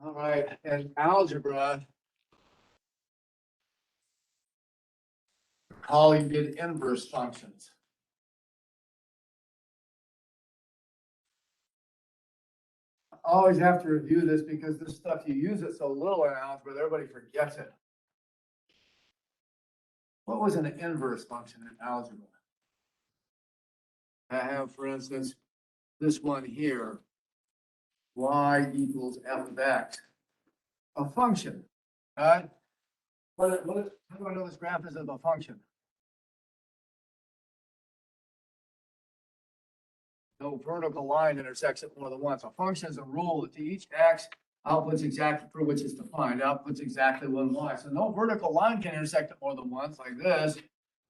All right, in algebra, calling it inverse functions. I always have to review this because this stuff, you use it so little in algebra that everybody forgets it. What was an inverse function in algebra? I have, for instance, this one here, y equals f of x, a function, right? How do I know this graph is of a function? No vertical line intersects it more than once. A function is a rule that to each x outputs exactly for which it's defined, outputs exactly one y. So no vertical line can intersect it more than once, like this.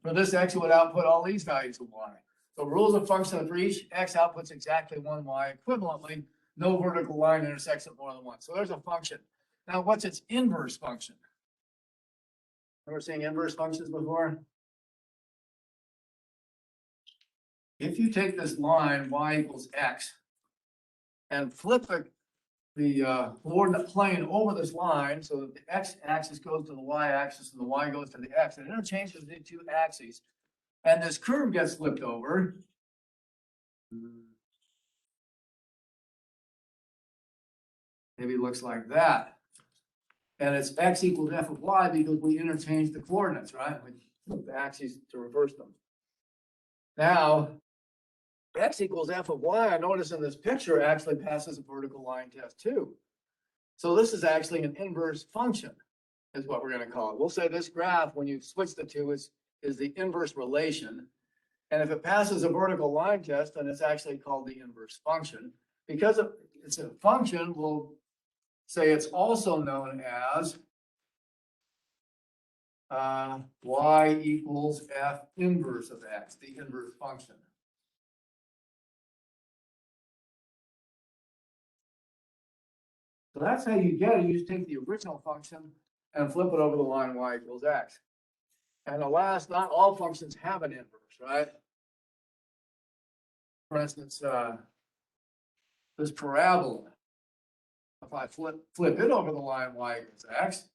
For this x, it would output all these values of y. So rules of function for each x outputs exactly one y. Equivalently, no vertical line intersects it more than once. So there's a function. Now, what's its inverse function? Ever seen inverse functions before? If you take this line y equals x and flip the coordinate plane over this line so that the x-axis goes to the y-axis and the y goes to the x, and it interchanges the two axes, and this curve gets flipped over, maybe it looks like that. And it's x equals f of y because we interchange the coordinates, right? We flip the axes to reverse them. Now, x equals f of y, I notice in this picture actually passes a vertical line test too. So this is actually an inverse function, is what we're going to call it. We'll say this graph, when you switch the two, is the inverse relation. And if it passes a vertical line test, then it's actually called the inverse function. Because it's a function, we'll say it's also known as y equals f inverse of x, the inverse function. So that's how you get it. You just take the original function and flip it over the line y equals x. And alas, not all functions have an inverse, right? For instance, this parabola, if I flip it over the line y equals x,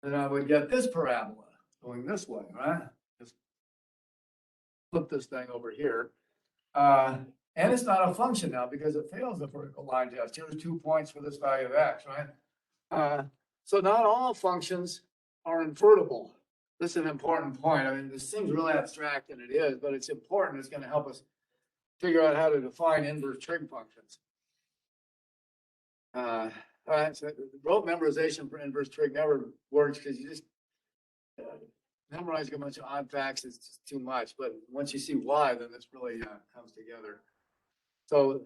then I would get this parabola going this way, right? Just flip this thing over here. And it's not a function now because it fails the vertical line test. Here's 2 points for this value of x, right? So not all functions are invertible. This is an important point. I mean, this seems really abstract, and it is, but it's important. It's going to help us figure out how to define inverse trig functions. All right, so rote memorization for inverse trig never works because you just memorizing a bunch of odd facts is just too much. But once you see why, then this really comes together. So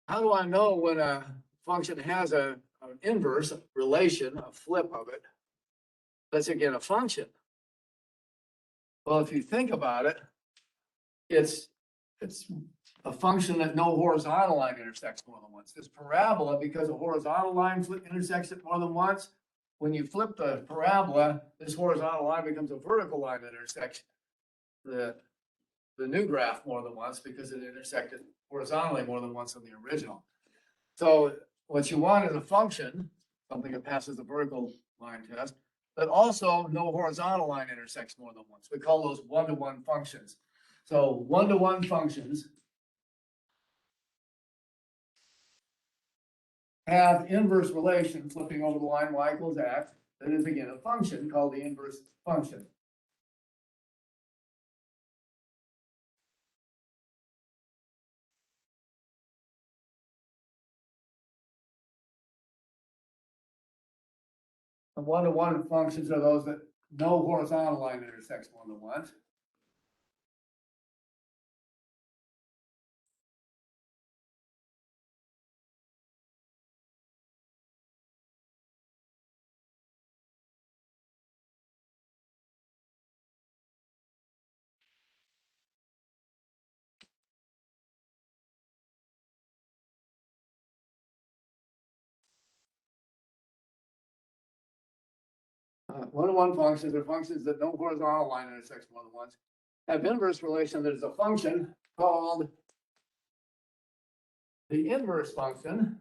how do I know when a function has an inverse relation, a flip of it? That's again a function. Well, if you think about it, it's a function that no horizontal line intersects more than once. This parabola, because a horizontal line intersects it more than once, when you flip the parabola, this horizontal line becomes a vertical line that intersects the new graph more than once because it intersected horizontally more than once in the original. So what you want is a function, something that passes the vertical line test, but also no horizontal line intersects more than once. We call those one-to-one functions. So one-to-one functions have inverse relation flipping over the line y equals x. That is again a function called the inverse function. And one-to-one functions are those that no horizontal line intersects more than once. One-to-one functions are functions that no horizontal line intersects more than once. have inverse relation that is a function called the inverse function.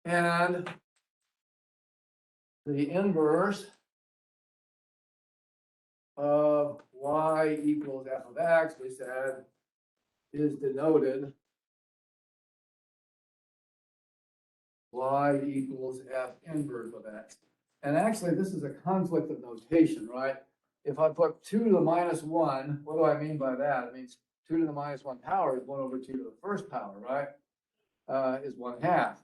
And the inverse of y equals f of x, we said, is denoted y equals f inverse of x. And actually, this is a conflict of notation, right? If I put 2 to the minus 1, what do I mean by that? It means 2 to the minus 1 power is 1 over 2 to the first power, right? Is 1/2.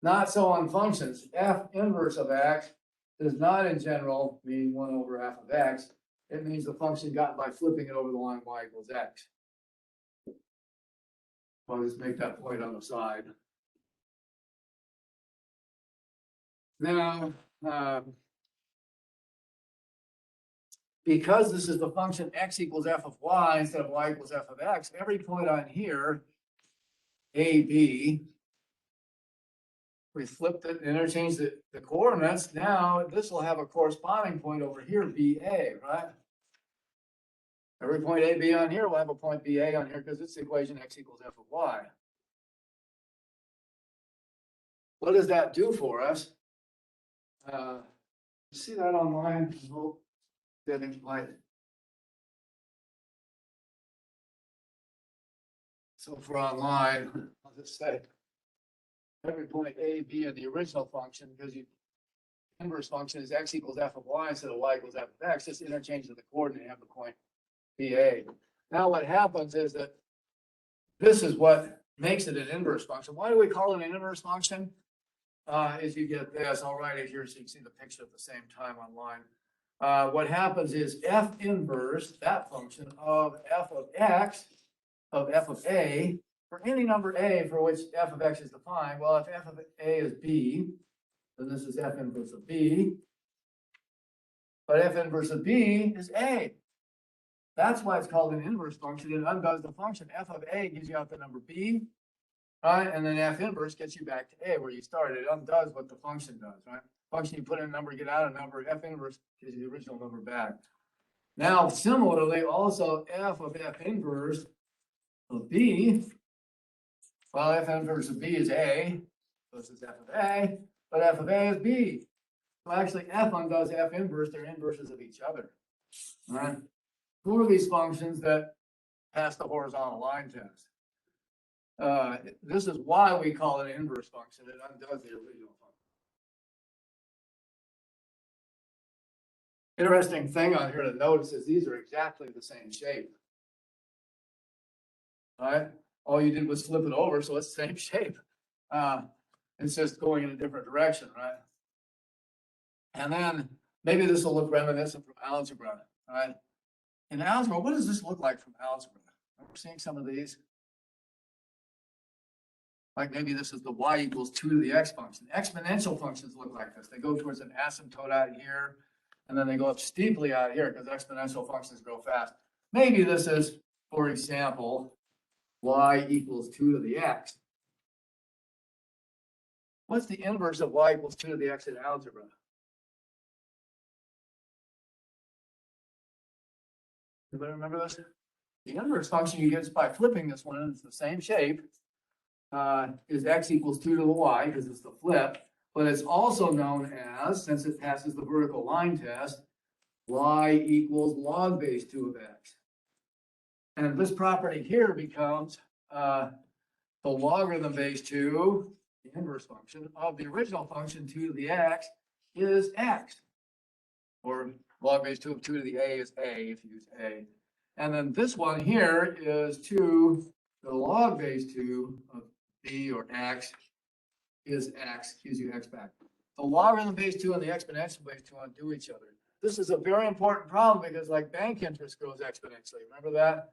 Not so on functions. F inverse of x does not in general mean 1 over f of x. It means the function gotten by flipping it over the line y equals x. I'll just make that point on the side. Now, because this is the function x equals f of y instead of y equals f of x, every point on here, a, b, we flipped it, interchanged the coordinates. Now this will have a corresponding point over here, BA, right? Every point A, B on here will have a point BA on here because it's the equation x equals f of y. What does that do for us? See that online? I hope that it might. So for online, I'll just say every point A, B in the original function, because the inverse function is x equals f of y instead of y equals f of x, just interchange the coordinate and have the point BA. Now what happens is that this is what makes it an inverse function. Why do we call it an inverse function? As you get this, I'll write it here so you can see the picture at the same time online. What happens is f inverse, that function of f of x, of f of a, for any number a for which f of x is defined. Well, if f of a is b, then this is f inverse of b. But f inverse of b is a. That's why it's called an inverse function. It undoes the function. F of a gives you out the number b, right? And then f inverse gets you back to a where you started. It undoes what the function does, right? Function, you put in a number, get out a number. F inverse gives you the original number back. Now, similarly, also f of f inverse of b, well, f inverse of b is a, so this is f of a, but f of a is b. So actually, f undoes f inverse. They're inverses of each other, right? Who are these functions that pass the horizontal line test? This is why we call it an inverse function. It undoes the original function. Interesting thing on here to notice is these are exactly the same shape. All right. All you did was flip it over, so it's the same shape. It's just going in a different direction, right? And then maybe this will look reminiscent from algebra, right? In algebra, what does this look like from algebra? We're seeing some of these. Like maybe this is the y equals 2 to the x function. Exponential functions look like this. They go towards an asymptote out here, and then they go up steeply out here because exponential functions grow fast. Maybe this is, for example, y equals 2 to the x. What's the inverse of y equals 2 to the x in algebra? Anybody remember this? The inverse function you get is by flipping this one, and it's the same shape, is x equals 2 to the y, because it's the flip, but it's also known as, since it passes the vertical line test, y equals log base 2 of x. And this property here becomes the logarithm base 2, the inverse function, of the original function 2 to the x is x. Or log base 2 of 2 to the a is a, if you use a. And then this one here is 2, the log base 2 of b or x is x, gives you x back. The logarithm base 2 and the exponential base 2 undo each other. This is a very important problem because like bank interest grows exponentially. Remember that?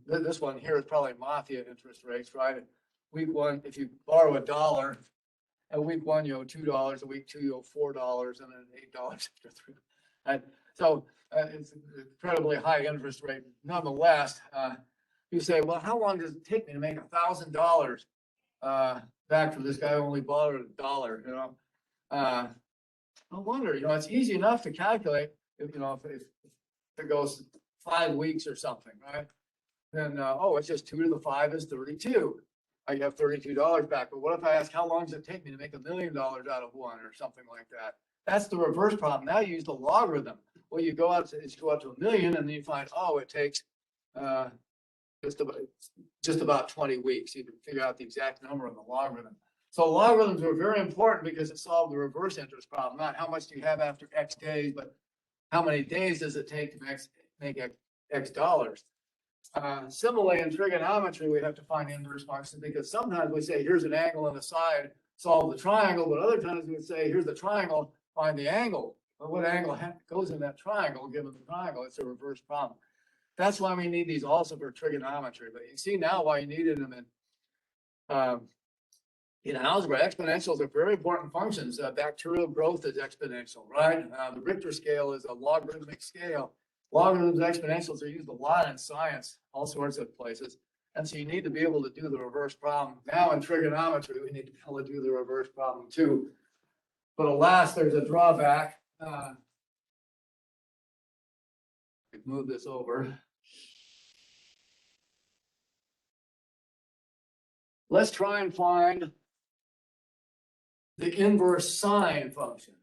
This one here is probably mafia interest rates, right? Week one, if you borrow $1, at week one you owe $2, at week two you owe $4, and then $8 after 3. And so it's an incredibly high interest rate. Nonetheless, you say, well, how long does it take me to make $1,000 back from this guy who only bought it $1, you know. No wonder, you know, it's easy enough to calculate, if, you know, if it goes 5 weeks or something, right? Then, oh, it's just 2 to the 5 is 32. I have $32 back. But what if I ask, how long does it take me to make $1 million out of one or something like that? That's the reverse problem. Now you use the logarithm. Well, you go out to 1 million and then you find, oh, it takes just about 20 weeks. You can figure out the exact number of the logarithm. So logarithms are very important because it solved the reverse interest problem. Not how much do you have after X days, but how many days does it take to make X dollars. Similarly, in trigonometry, we have to find inverse functions because sometimes we say, here's an angle on the side, solve the triangle, but other times we would say, here's the triangle, find the angle. But what angle goes in that triangle, given the triangle? It's a reverse problem. That's why we need these also for trigonometry. But you see now why you needed them in algebra. Exponentials are very important functions. Bacterial growth is exponential, right? The Richter scale is a logarithmic scale. Logarithms, exponentials are used a lot in science, all sorts of places. And so you need to be able to do the reverse problem. Now in trigonometry, we need to be able to do the reverse problem too. But alas, there's a drawback. Move this over. Let's try and find the inverse sine function.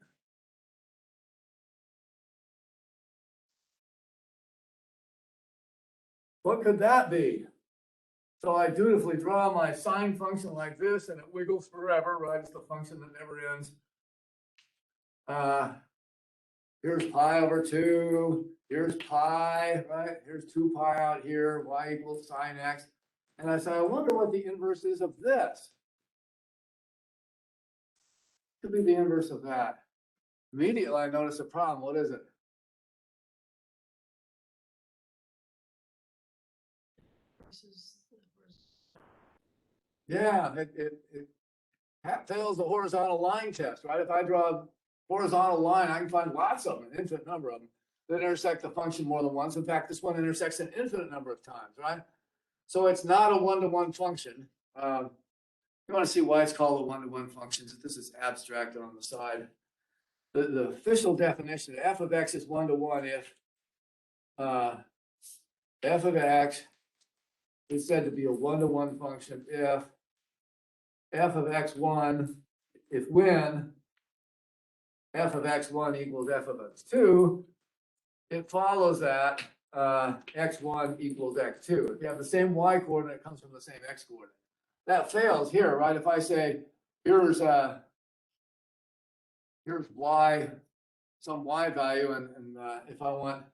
What could that be? So I dutifully draw my sine function like this, and it wiggles forever, right? It's the function that never ends. Here's pi over 2. Here's pi, right? Here's 2 pi out here. Y equals sine x. And I say, I wonder what the inverse is of this. Could be the inverse of that. Immediately, I notice a problem. What is it? Yeah, it fails the horizontal line test, right? If I draw a horizontal line, I can find lots of them, an infinite number of them, that intersect the function more than once. In fact, this one intersects an infinite number of times, right? So it's not a one-to-one function. You want to see why it's called a one-to-one function. This is abstracted on the side. The official definition, f of x is one-to-one if f of x is said to be a one-to-one function if f of x1, when f of x1 equals f of x2, it follows that x1 equals x2. If you have the same y coordinate, it comes from the same x coordinate. That fails here, right? If I say here's y, some y value, and if I want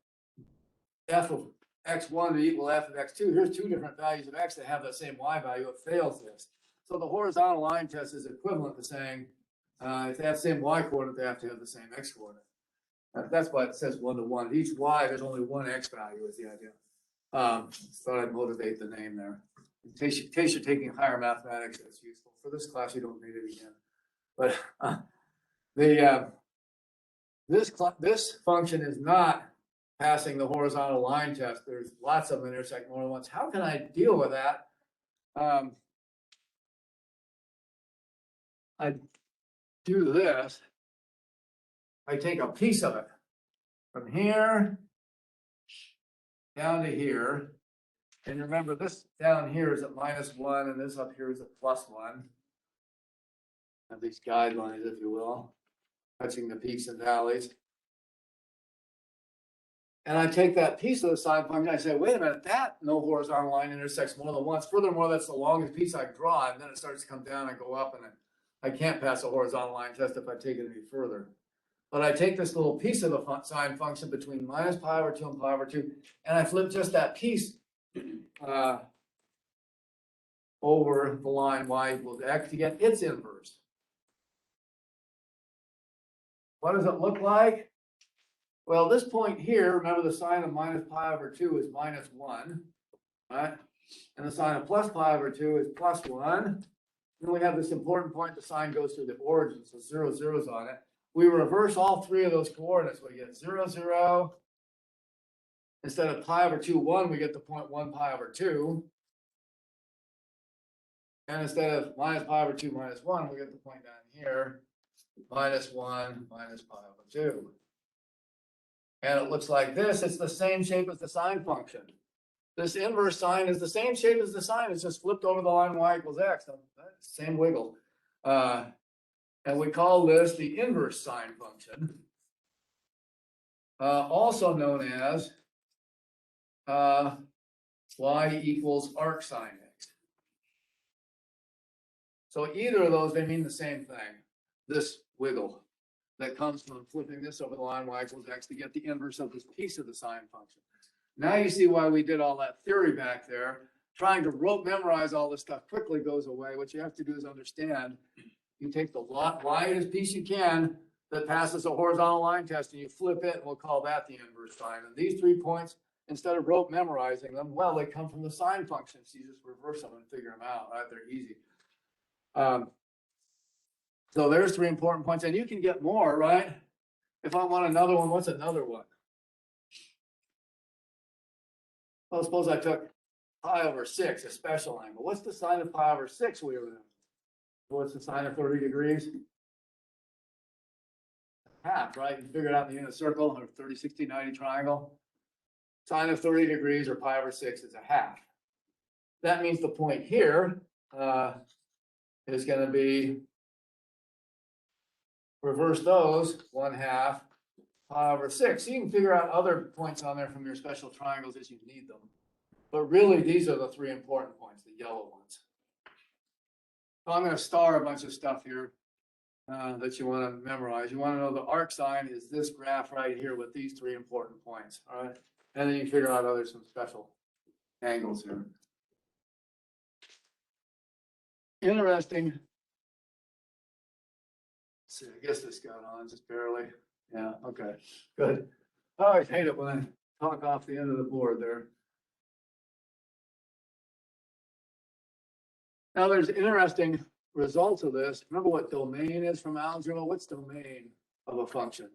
f of x1 to equal f of x2, here's 2 different values of x that have the same y value, it fails this. So the horizontal line test is equivalent to saying if they have the same y coordinate, they have to have the same x coordinate. That's why it says one-to-one. Each y, there's only one x value is the idea. Thought I'd motivate the name there. In case you're taking higher mathematics, that's useful. For this class, you don't need it again. But this function is not passing the horizontal line test. There's lots of them intersect more than once. How can I deal with that? I do this. I take a piece of it from here down to here. And remember, this down here is at -1, and this up here is at +1. Have these guidelines, if you will, touching the peaks and valleys. And I take that piece of the sine function, I say, wait a minute, that no horizontal line intersects more than once. Furthermore, that's the longest piece I draw, and then it starts to come down and go up, and I can't pass a horizontal line test if I take it any further. But I take this little piece of the sine function between -pi/2 and pi/2, and I flip just that piece over the line y equals x to get its inverse. What does it look like? Well, this point here, remember the sine of -pi/2 is -1, right? And the sine of +pi/2 is +1. Then we have this important point, the sine goes through the origin, so 0, 0's on it. We reverse all 3 of those coordinates. We get 0, 0. Instead of pi/2, 1, we get the point 1 pi/2. And instead of minus pi over 2 minus 1, we get the point down here, minus 1 minus pi over 2. And it looks like this. It's the same shape as the sine function. This inverse sine is the same shape as the sine. It's just flipped over the line y equals x. Same wiggle. And we call this the inverse sine function. Also known as y equals arc sine x. So either of those, they mean the same thing. This wiggle that comes from flipping this over the line y equals x to get the inverse of this piece of the sine function. Now you see why we did all that theory back there. Trying to rote memorize all this stuff quickly goes away. What you have to do is understand. You take the widest piece you can that passes a horizontal line test and you flip it, and we'll call that the inverse sine. And these 3 points, instead of rote memorizing them, well, they come from the sine function. So you just reverse them and figure them out, right? They're easy. So there's 3 important points, and you can get more, right? If I want another one, what's another one? Well, suppose I took pi over 6, a special angle. What's the sine of pi over 6 we remember? What's the sine of 30 degrees? Half, right? You figure it out in the unit circle or 30, 60, 90 triangle. Sine of 30 degrees or pi over 6 is a half. That means the point here is going to be, reverse those, 1/2 pi over 6. So you can figure out other points on there from your special triangles as you need them. But really, these are the 3 important points, the yellow ones. So I'm going to star a bunch of stuff here that you want to memorize. You want to know the arc sine is this graph right here with these 3 important points. All right. And then you figure out some special angles here. Interesting. Let's see, I guess this got on just barely. Yeah, okay, good. I always hate it when I talk off the end of the board there. Now there's interesting results of this. Remember what domain is from algebra? What's domain of a function?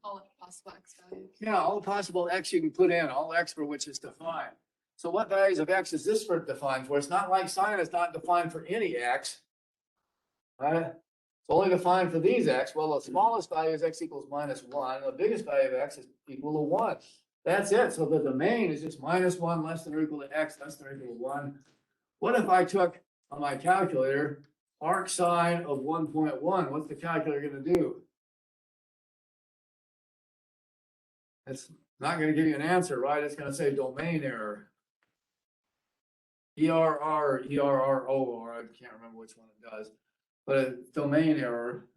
All possible x values. Yeah, all possible x you can put in, all x for which is defined. So what values of x is this for defined for? It's not like sine is not defined for any x. Right? It's only defined for these x. Well, the smallest value is x equals -1. The biggest value of x is equal to 1. That's it. So the domain is just -1 less than or equal to x less than or equal to 1. What if I took on my calculator arc sine of 1.1? What's the calculator going to do? It's not going to give you an answer, right? It's going to say domain error. ERR, ERRO, or I can't remember which one it does, but a domain error,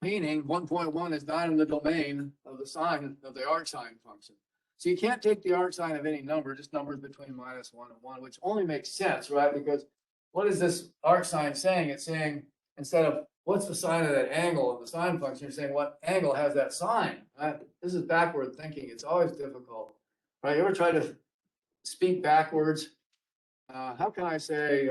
meaning 1.1 is not in the domain of the sine of the arc sine function. So you can't take the arc sine of any number, just numbers between -1 and 1, which only makes sense, right? Because what is this arc sine saying? It's saying instead of what's the sine of that angle of the sine function, you're saying what angle has that sine, right? This is backward thinking. It's always difficult, right? You ever try to speak backwards? How can I say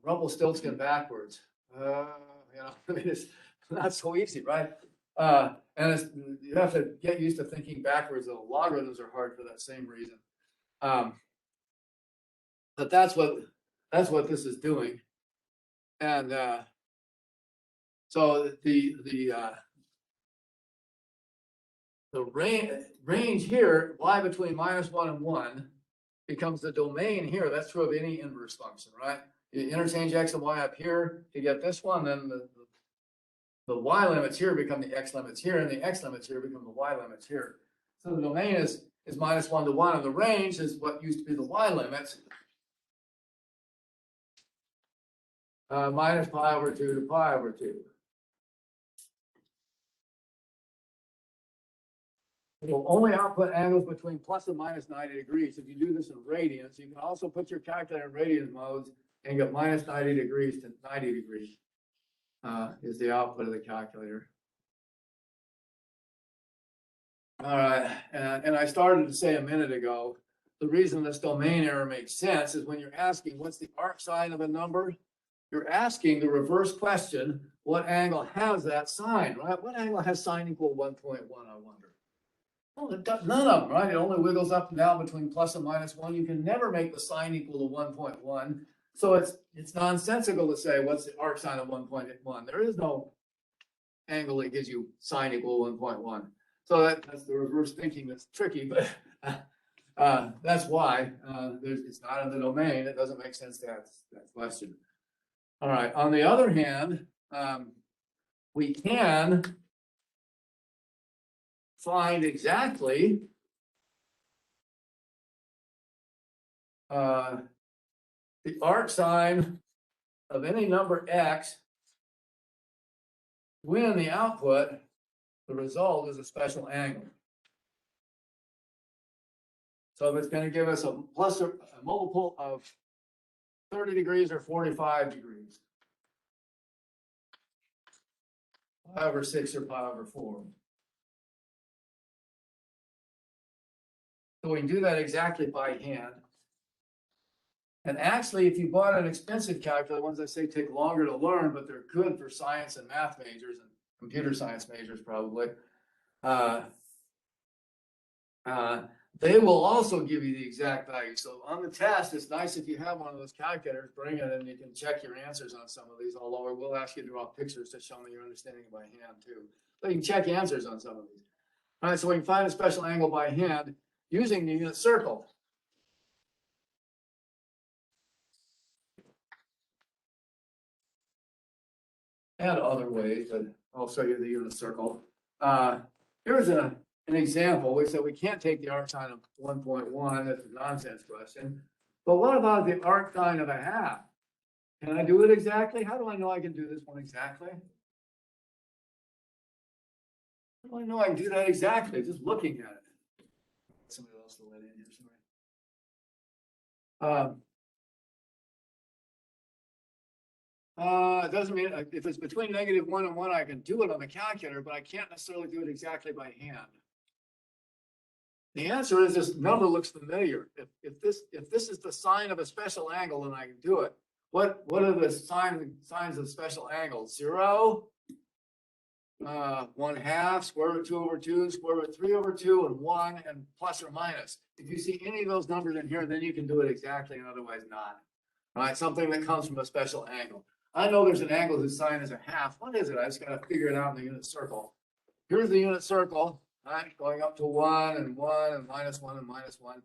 Rumpelstiltskin backwards? You know, I mean, it's not so easy, right? And you have to get used to thinking backwards. The logarithms are hard for that same reason. But that's what this is doing. And so the range here, y between -1 and 1, becomes the domain here. That's true of any inverse function, right? You interchange x and y up here to get this one, then the y limits here become the x limits here, and the x limits here become the y limits here. So the domain is -1 to 1, and the range is what used to be the y limits. Minus pi over 2 to pi over 2. It will only output angles between plus and minus 90 degrees. If you do this in radians, you can also put your calculator in radians modes and get minus 90 degrees to 90 degrees is the output of the calculator. All right, and I started to say a minute ago, the reason this domain error makes sense is when you're asking what's the arc sine of a number, you're asking the reverse question, what angle has that sine, right? What angle has sine equal 1.1, I wonder? Well, none of them, right? It only wiggles up and down between plus and minus 1. You can never make the sine equal to 1.1. So it's nonsensical to say what's the arc sine of 1.1. There is no angle that gives you sine equal 1.1. So that's the reverse thinking that's tricky, but that's why it's not in the domain. It doesn't make sense to ask that question. All right. On the other hand, we can find exactly the arc sine of any number x when the output, the result, is a special angle. So if it's going to give us a plus or a multiple of 30 degrees or 45 degrees, pi over 6 or pi over 4. So we can do that exactly by hand. And actually, if you bought an expensive calculator, ones I say take longer to learn, but they're good for science and math majors and computer science majors probably, they will also give you the exact value. So on the test, it's nice if you have one of those calculators, bring it and you can check your answers on some of these, although I will ask you to draw pictures to show me your understanding by hand too. But you can check answers on some of these. All right, so we can find a special angle by hand using the unit circle. And other ways, but I'll show you the unit circle. Here's an example. We said we can't take the arc sine of 1.1. That's a nonsense question. But what about the arc sine of a half? Can I do it exactly? How do I know I can do this one exactly? How do I know I can do that exactly? Just looking at it. Somebody else to let in here, sorry. It doesn't mean if it's between -1 and 1, I can do it on the calculator, but I can't necessarily do it exactly by hand. The answer is this number looks familiar. If this is the sine of a special angle, then I can do it. What are the signs of special angles? 0, 1/2, square root 2/2, square root 3/2, and 1, and plus or minus. If you see any of those numbers in here, then you can do it exactly, and otherwise not. All right, something that comes from a special angle. I know there's an angle whose sine is a half. What is it? I just got to figure it out in the unit circle. Here's the unit circle, right? Going up to 1 and -1 and -1.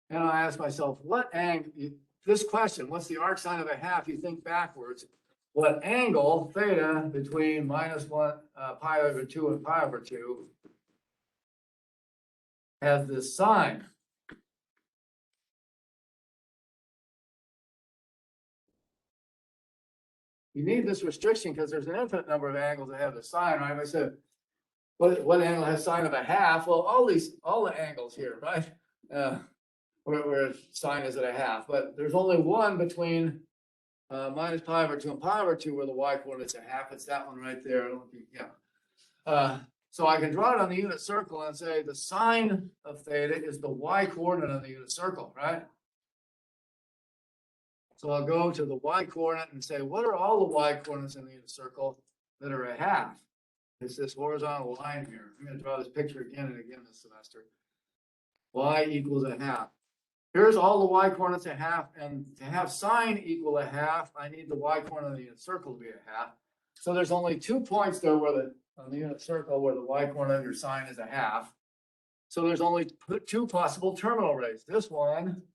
And I ask myself, what angle, this question, what's the arc sine of a half? You think backwards. What angle, theta, between -1, pi over 2 and pi over 2 has this sine? You need this restriction because there's an infinite number of angles that have the sine, right? I said, what angle has sine of a half? Well, all the angles here, right? Where sine is at a half, but there's only one between minus pi over 2 and pi over 2 where the y coordinate's a half. It's that one right there. Yeah. So I can draw it on the unit circle and say the sine of theta is the y coordinate on the unit circle, right? So I'll go to the y coordinate and say, what are all the y coordinates in the unit circle that are a half? It's this horizontal line here. I'm going to draw this picture again and again this semester. Y equals a half. Here's all the y coordinates a half, and to have sine equal a half, I need the y coordinate of the unit circle to be a half. So there's only 2 points there where on the unit circle where the y coordinate of your sine is a half. So there's only 2 possible terminal rays. This one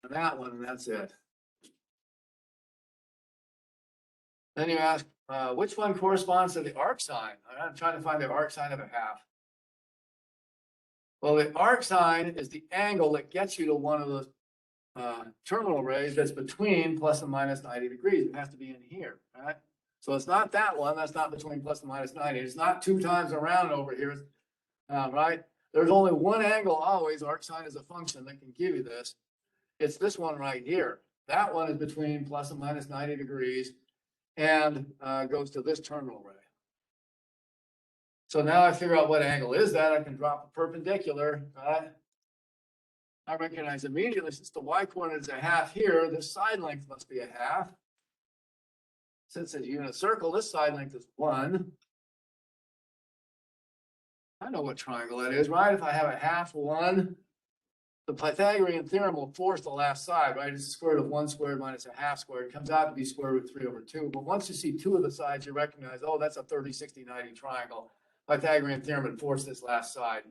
and that one, and that's it. Then you ask, which one corresponds to the arc sine? I'm trying to find the arc sine of a half. Well, the arc sine is the angle that gets you to one of those terminal rays that's between plus and minus 90 degrees. It has to be in here, right? So it's not that one. That's not between plus and minus 90. It's not 2 times around over here, right? There's only one angle always. Arc sine is a function that can give you this. It's this one right here. That one is between plus and minus 90 degrees and goes to this terminal ray. So now I figure out what angle is that. I can drop a perpendicular, right? I recognize immediately since the y coordinate is a half here, this side length must be a half. Since it's a unit circle, this side length is 1. I know what triangle that is, right? If I have a half 1, the Pythagorean theorem will force the last side, right? It's the square root of 1 squared minus a half squared. It comes out to be square root 3 over 2. But once you see 2 of the sides, you recognize, oh, that's a 30, 60, 90 triangle. Pythagorean theorem would force this last side.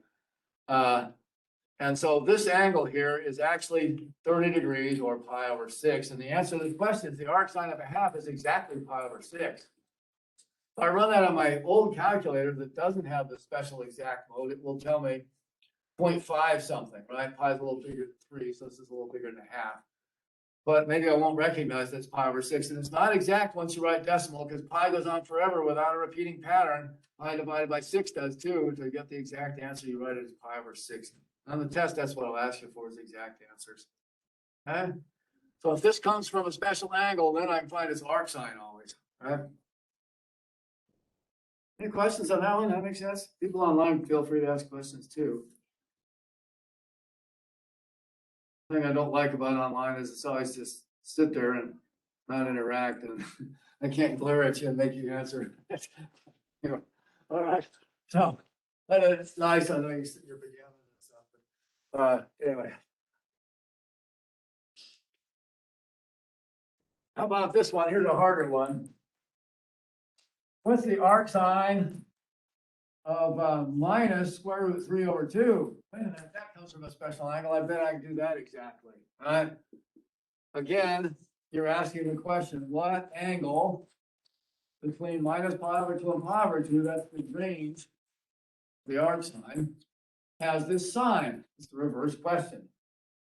And so this angle here is actually 30 degrees or pi over 6. And the answer to the question is the arc sine of a half is exactly pi over 6. If I run that on my old calculator that doesn't have the special exact mode, it will tell me 0.5 something, right? Pi is a little bigger than 3, so this is a little bigger than a half. But maybe I won't recognize that's pi over 6. And it's not exact once you write decimal because pi goes on forever without a repeating pattern. Pi divided by 6 does too. To get the exact answer, you write it as pi over 6. On the test, that's what I'll ask you for is exact answers. Okay? So if this comes from a special angle, then I can find its arc sine always. Right? Any questions on that one? That makes sense? People online feel free to ask questions too. The thing I don't like about online is it's always just sit there and not interact, and I can't glare at you and make you answer. You know, all right. So, but it's nice. I know you're beginning and stuff. But, anyway. How about this one? Here's a harder one. What's the arc sine of minus square root 3 over 2? Wait a minute, that comes from a special angle. I bet I can do that exactly. All right. Again, you're asking the question, what angle between minus pi over 2 and pi over 2, that's the range, the arc sine, has this sine? It's the reverse question.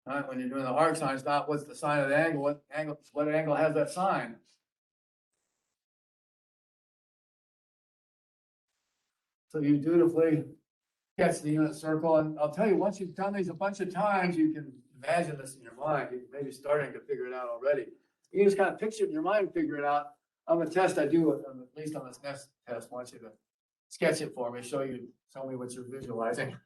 All right, when you're doing the arc sine, it's not what's the sine of the angle, what angle has that sine? So you dutifully sketch the unit circle, and I'll tell you, once you've done these a bunch of times, you can imagine this in your mind. You're maybe starting to figure it out already. You can just kind of picture it in your mind and figure it out. On the test I do, at least on this next test, I want you to sketch it for me, show me what you're visualizing.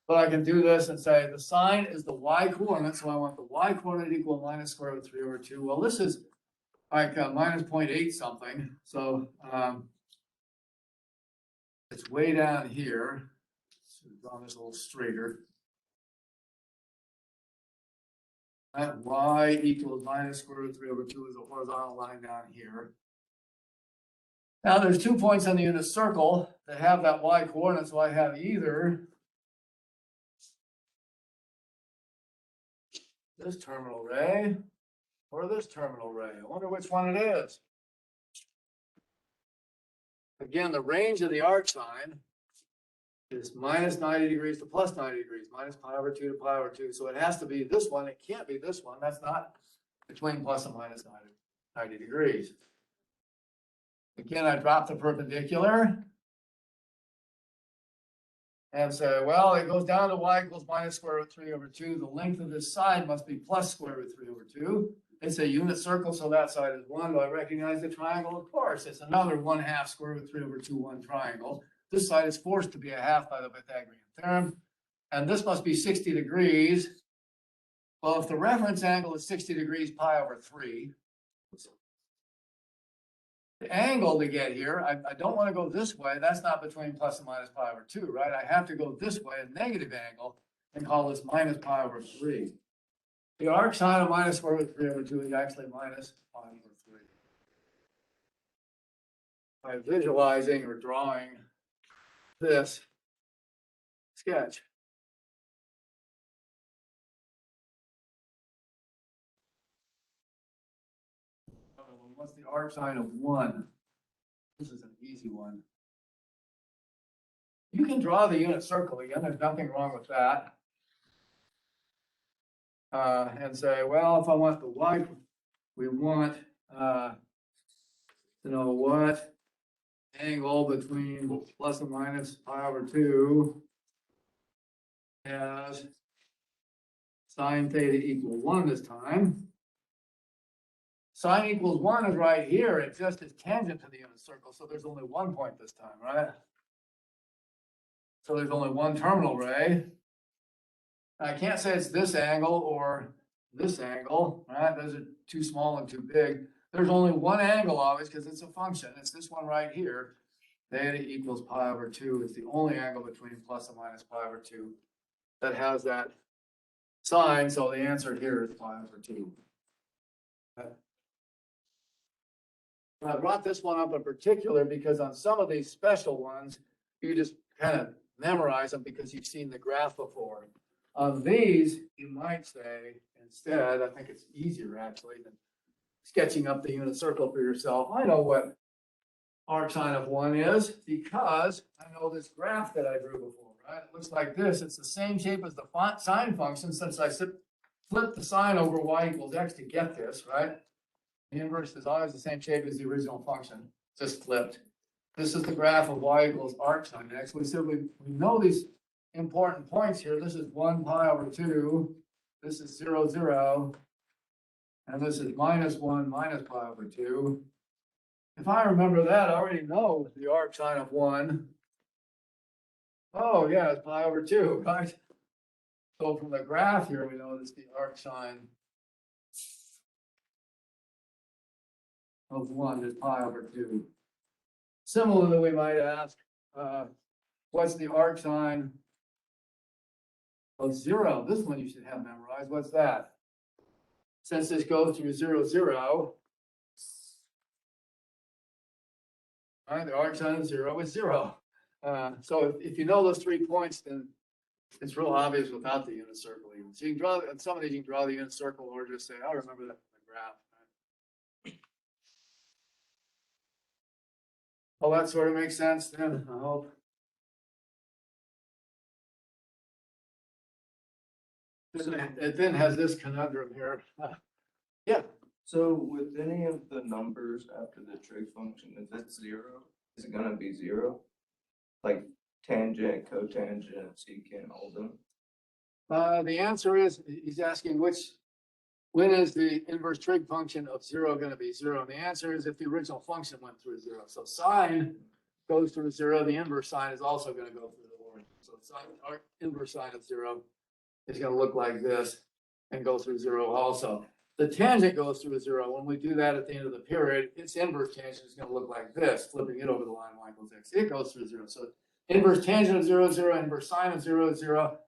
But I can do this and say the sine is the y coordinate, so I want the y coordinate equal minus square root 3 over 2. Well, this is like minus 0.8 something, so it's way down here. So draw this a little straighter. That y equals minus square root 3 over 2 is a horizontal line down here. Now there's 2 points on the unit circle that have that y coordinate, so I have either this terminal ray or this terminal ray. I wonder which one it is. Again, the range of the arc sine is minus 90 degrees to plus 90 degrees, minus pi over 2 to pi over 2. So it has to be this one. It can't be this one. That's not between plus and minus 90 degrees. Again, I drop the perpendicular and say, well, it goes down to y equals minus square root 3 over 2. The length of this side must be plus square root 3 over 2. It's a unit circle, so that side is 1. Do I recognize the triangle? Of course. It's another 1/2 square root 3 over 2, 1 triangle. This side is forced to be a half by the Pythagorean theorem. And this must be 60 degrees. Well, if the reference angle is 60 degrees, pi over 3. The angle to get here, I don't want to go this way. That's not between plus and minus pi over 2, right? I have to go this way, a negative angle, and call this minus pi over 3. The arc sine of minus square root 3 over 2 is actually minus pi over 3. By visualizing or drawing this sketch. What's the arc sine of 1? This is an easy one. You can draw the unit circle again. There's nothing wrong with that. And say, well, if I want the y, we want to know what angle between plus and minus pi over 2 has sine theta equal 1 this time. Sine equals 1 is right here. It just is tangent to the unit circle, so there's only 1 point this time, right? So there's only one terminal ray. I can't say it's this angle or this angle, right? Those are too small and too big. There's only one angle always because it's a function. It's this one right here. Theta equals pi over 2. It's the only angle between plus and minus pi over 2 that has that sign. So the answer here is pi over 2. I brought this one up in particular because on some of these special ones, you just kind of memorize them because you've seen the graph before. On these, you might say instead, I think it's easier actually than sketching up the unit circle for yourself. I know what arc sine of 1 is because I know this graph that I drew before, right? It looks like this. It's the same shape as the sine function since I flipped the sign over y equals x to get this, right? The inverse is always the same shape as the original function, just flipped. This is the graph of y equals arc sine x. We said we know these important points here. This is 1 pi over 2. This is 0, 0. And this is minus 1 minus pi over 2. If I remember that, I already know the arc sine of 1. Oh, yeah, it's pi over 2, right? So from the graph here, we know it's the arc sine of 1 is pi over 2. Similarly, we might ask, what's the arc sine of 0? This one you should have memorized. What's that? Since this goes through 0, 0, right, the arc sine of 0 is 0. So if you know those 3 points, then it's real obvious without the unit circle even. So you can draw, on some of these you can draw the unit circle or just say, I remember that from the graph. Well, that sort of makes sense then, I hope. It then has this conundrum here. Yeah. So with any of the numbers after the trig function, if it's 0, is it gonna be 0? Like tangent, cotangent, secant, all of them? The answer is, he's asking when is the inverse trig function of 0 going to be 0? And the answer is if the original function went through 0. So sine goes through 0, the inverse sine is also going to go through the origin. So our inverse sine of 0 is going to look like this and go through 0 also. The tangent goes through 0. When we do that at the end of the period, its inverse tangent is going to look like this, flipping it over the line y equals x. It goes through 0. So inverse tangent of 0, 0, inverse sine of 0, 0.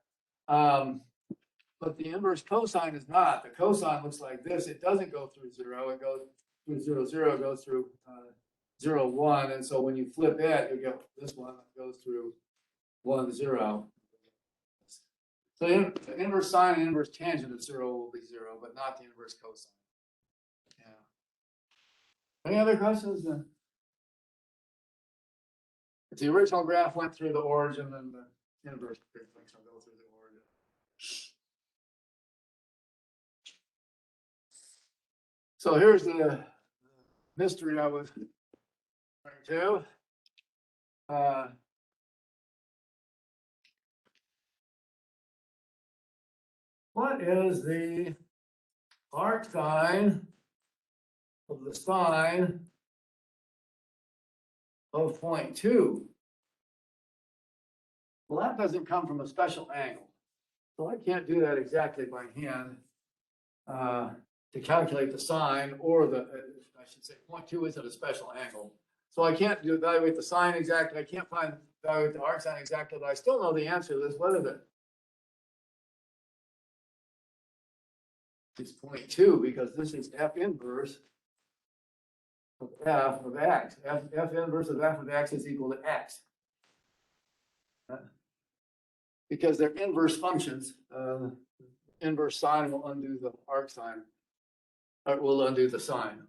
But the inverse cosine is not. The cosine looks like this. It doesn't go through 0. It goes through 0, 0. It goes through 0, 1. And so when you flip it, you get this one that goes through 1, 0. So the inverse sine and inverse tangent of 0 will be 0, but not the inverse cosine. Yeah. Any other questions? If the original graph went through the origin, then the inverse function will go through the origin. So here's the mystery I was referring to. What is the arc sine of the sine of point 2? Well, that doesn't come from a special angle. So I can't do that exactly by hand to calculate the sine or I should say point 2 isn't a special angle. So I can't evaluate the sine exactly. I can't evaluate the arc sine exactly, but I still know the answer to this, whether it's 0.2 because this is f inverse of f of x. F inverse of f of x is equal to x. Because they're inverse functions, inverse sine will undo the arc sine, or will undo the sine.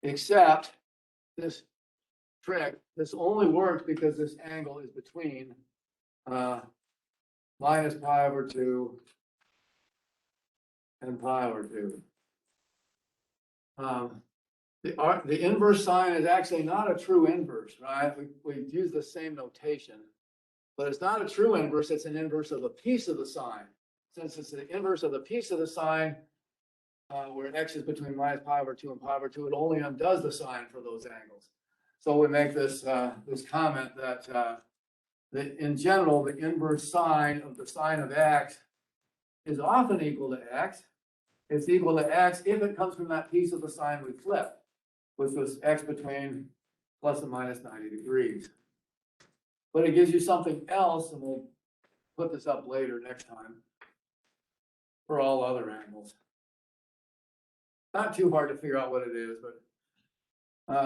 Except this trick, this only works because this angle is between minus pi over 2 and pi over 2. The inverse sine is actually not a true inverse, right? We use the same notation, but it's not a true inverse. It's an inverse of a piece of the sine. Since it's the inverse of the piece of the sine, where x is between minus pi over 2 and pi over 2, it only undoes the sine for those angles. So we make this this comment that that in general, the inverse sine of the sine of x is often equal to x. It's equal to x if it comes from that piece of the sine we flipped, which was x between plus and minus 90 degrees. But it gives you something else, and we'll put this up later next time for all other angles. Not too hard to figure out what it is, but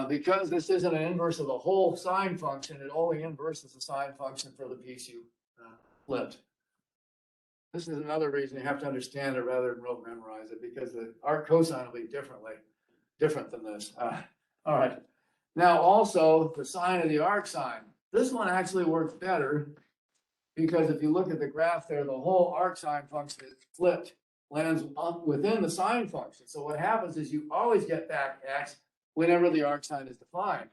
because this isn't an inverse of the whole sine function, it only inverses the sine function for the piece you flipped. This is another reason you have to understand it rather than rote memorize it, because the arc cosine will be different than this. All right. Now also the sine of the arc sine. This one actually works better because if you look at the graph there, the whole arc sine function is flipped, lands within the sine function. So what happens is you always get back x whenever the arc sine is defined.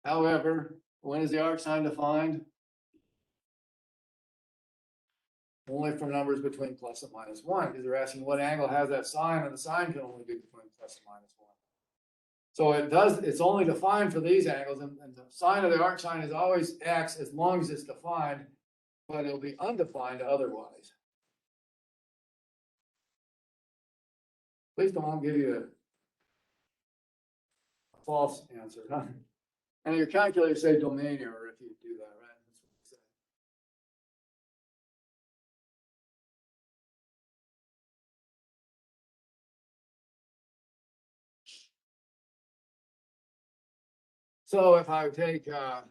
However, when is the arc sine defined? Only for numbers between plus and minus 1, because they're asking what angle has that sine, and the sine can only be between plus and minus 1. So it's only defined for these angles, and the sine of the arc sine is always x as long as it's defined, but it'll be undefined otherwise. At least I won't give you a false answer, huh? And your calculator say domain error if you do that, right? That's what it says. So if I take the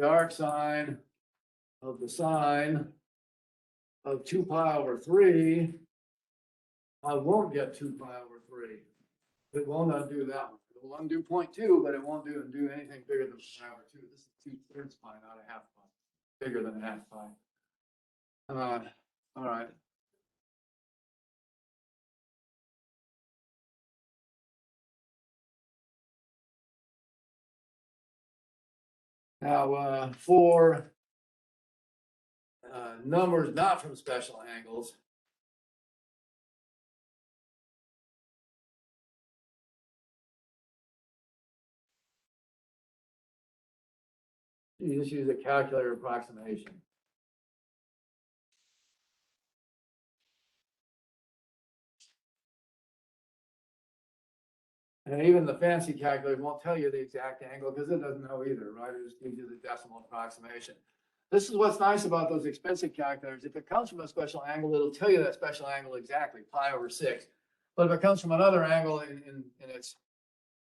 arc sine of the sine of 2 pi over 3, I won't get 2 pi over 3. It won't undo that one. It will undo 0.2, but it won't do anything bigger than pi over 2. This is 2/3 pi, not a half pi. Bigger than a half pi. All right. Now, for numbers not from special angles, you just use a calculator approximation. And even the fancy calculator won't tell you the exact angle because it doesn't know either, right? It just gives you the decimal approximation. This is what's nice about those expensive calculators. If it comes from a special angle, it'll tell you that special angle exactly, pi over 6. But if it comes from another angle in its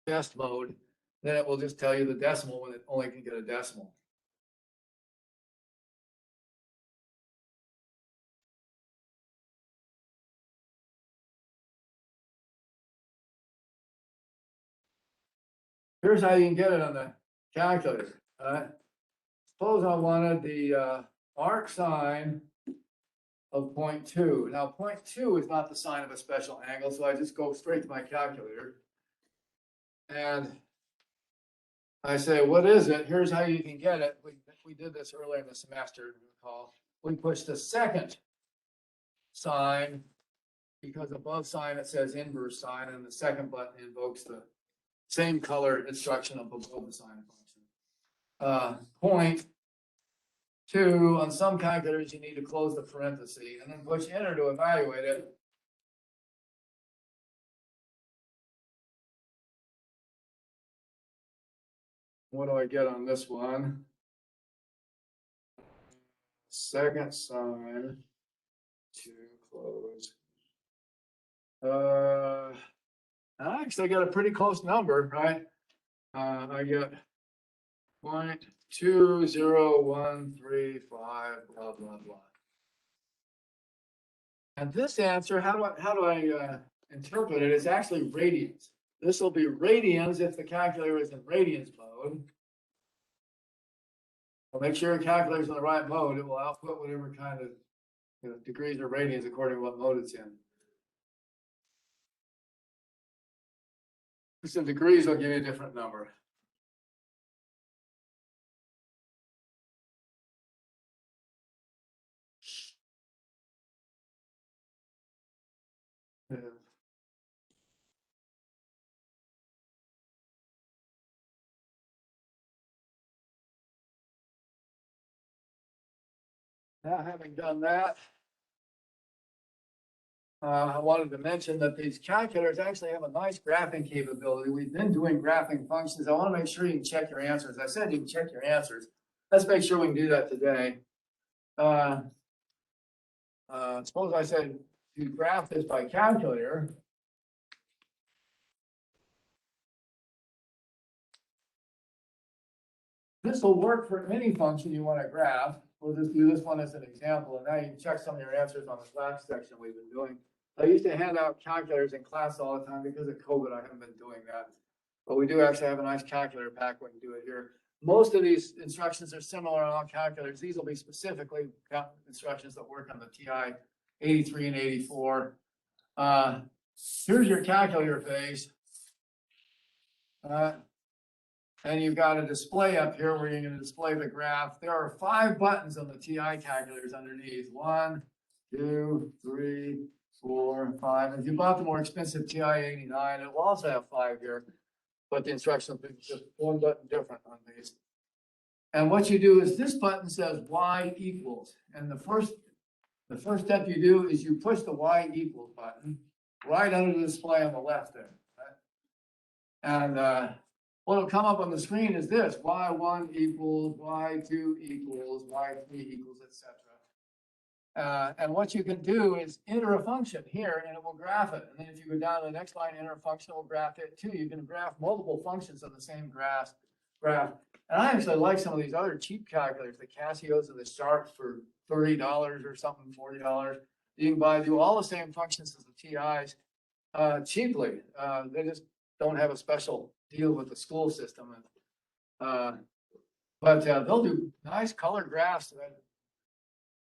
best mode, then it will just tell you the decimal when it only can get a decimal. Here's how you can get it on the calculator. Suppose I wanted the arc sine of 0.2. Now 0.2 is not the sine of a special angle, so I just go straight to my calculator. And I say, what is it? Here's how you can get it. We did this earlier in the semester, recall. We push the second sign because above sign it says inverse sign, and the second button invokes the same color instruction up above the sign function. 0.2, on some calculators you need to close the parenthesis and then push enter to evaluate it. What do I get on this one? Second sign to close. I actually got a pretty close number, right? I get 0.20135, blah, blah, blah. And this answer, how do I interpret it? It's actually radians. This will be radians if the calculator is in radians mode. Well, make sure your calculator is in the right mode. It will output whatever kind of degrees or radians according to what mode it's in. So degrees will give you a different number. Yeah. Now, having done that, I wanted to mention that these calculators actually have a nice graphing capability. We've been doing graphing functions. I want to make sure you can check your answers. I said you can check your answers. Let's make sure we can do that today. Suppose I said you graph this by calculator. This will work for any function you want to graph. We'll just do this one as an example, and now you can check some of your answers on this last section we've been doing. I used to hand out calculators in class all the time. Because of COVID, I haven't been doing that. But we do actually have a nice calculator pack when you do it here. Most of these instructions are similar on all calculators. These will be specifically instructions that work on the TI 83 and 84. Here's your calculator phase. And you've got a display up here where you're going to display the graph. There are 5 buttons on the TI calculators underneath. 1, 2, 3, 4, 5. If you bought the more expensive TI 89, it will also have 5 here. But the instructions will be just 1 button different on these. And what you do is this button says y equals. And the first step you do is you push the y equals button right under the display on the left there. Right? And what'll come up on the screen is this: y1 equals, y2 equals, y3 equals, etc. And what you can do is enter a function here and it will graph it. And then if you go down to the next line, enter a function, it will graph it too. You can graph multiple functions on the same graph. And I actually like some of these other cheap calculators, the Casios and the Sharps for $30 or something, $40. You can do all the same functions as the TIs cheaply. They just don't have a special deal with the school system. But they'll do nice color graphs that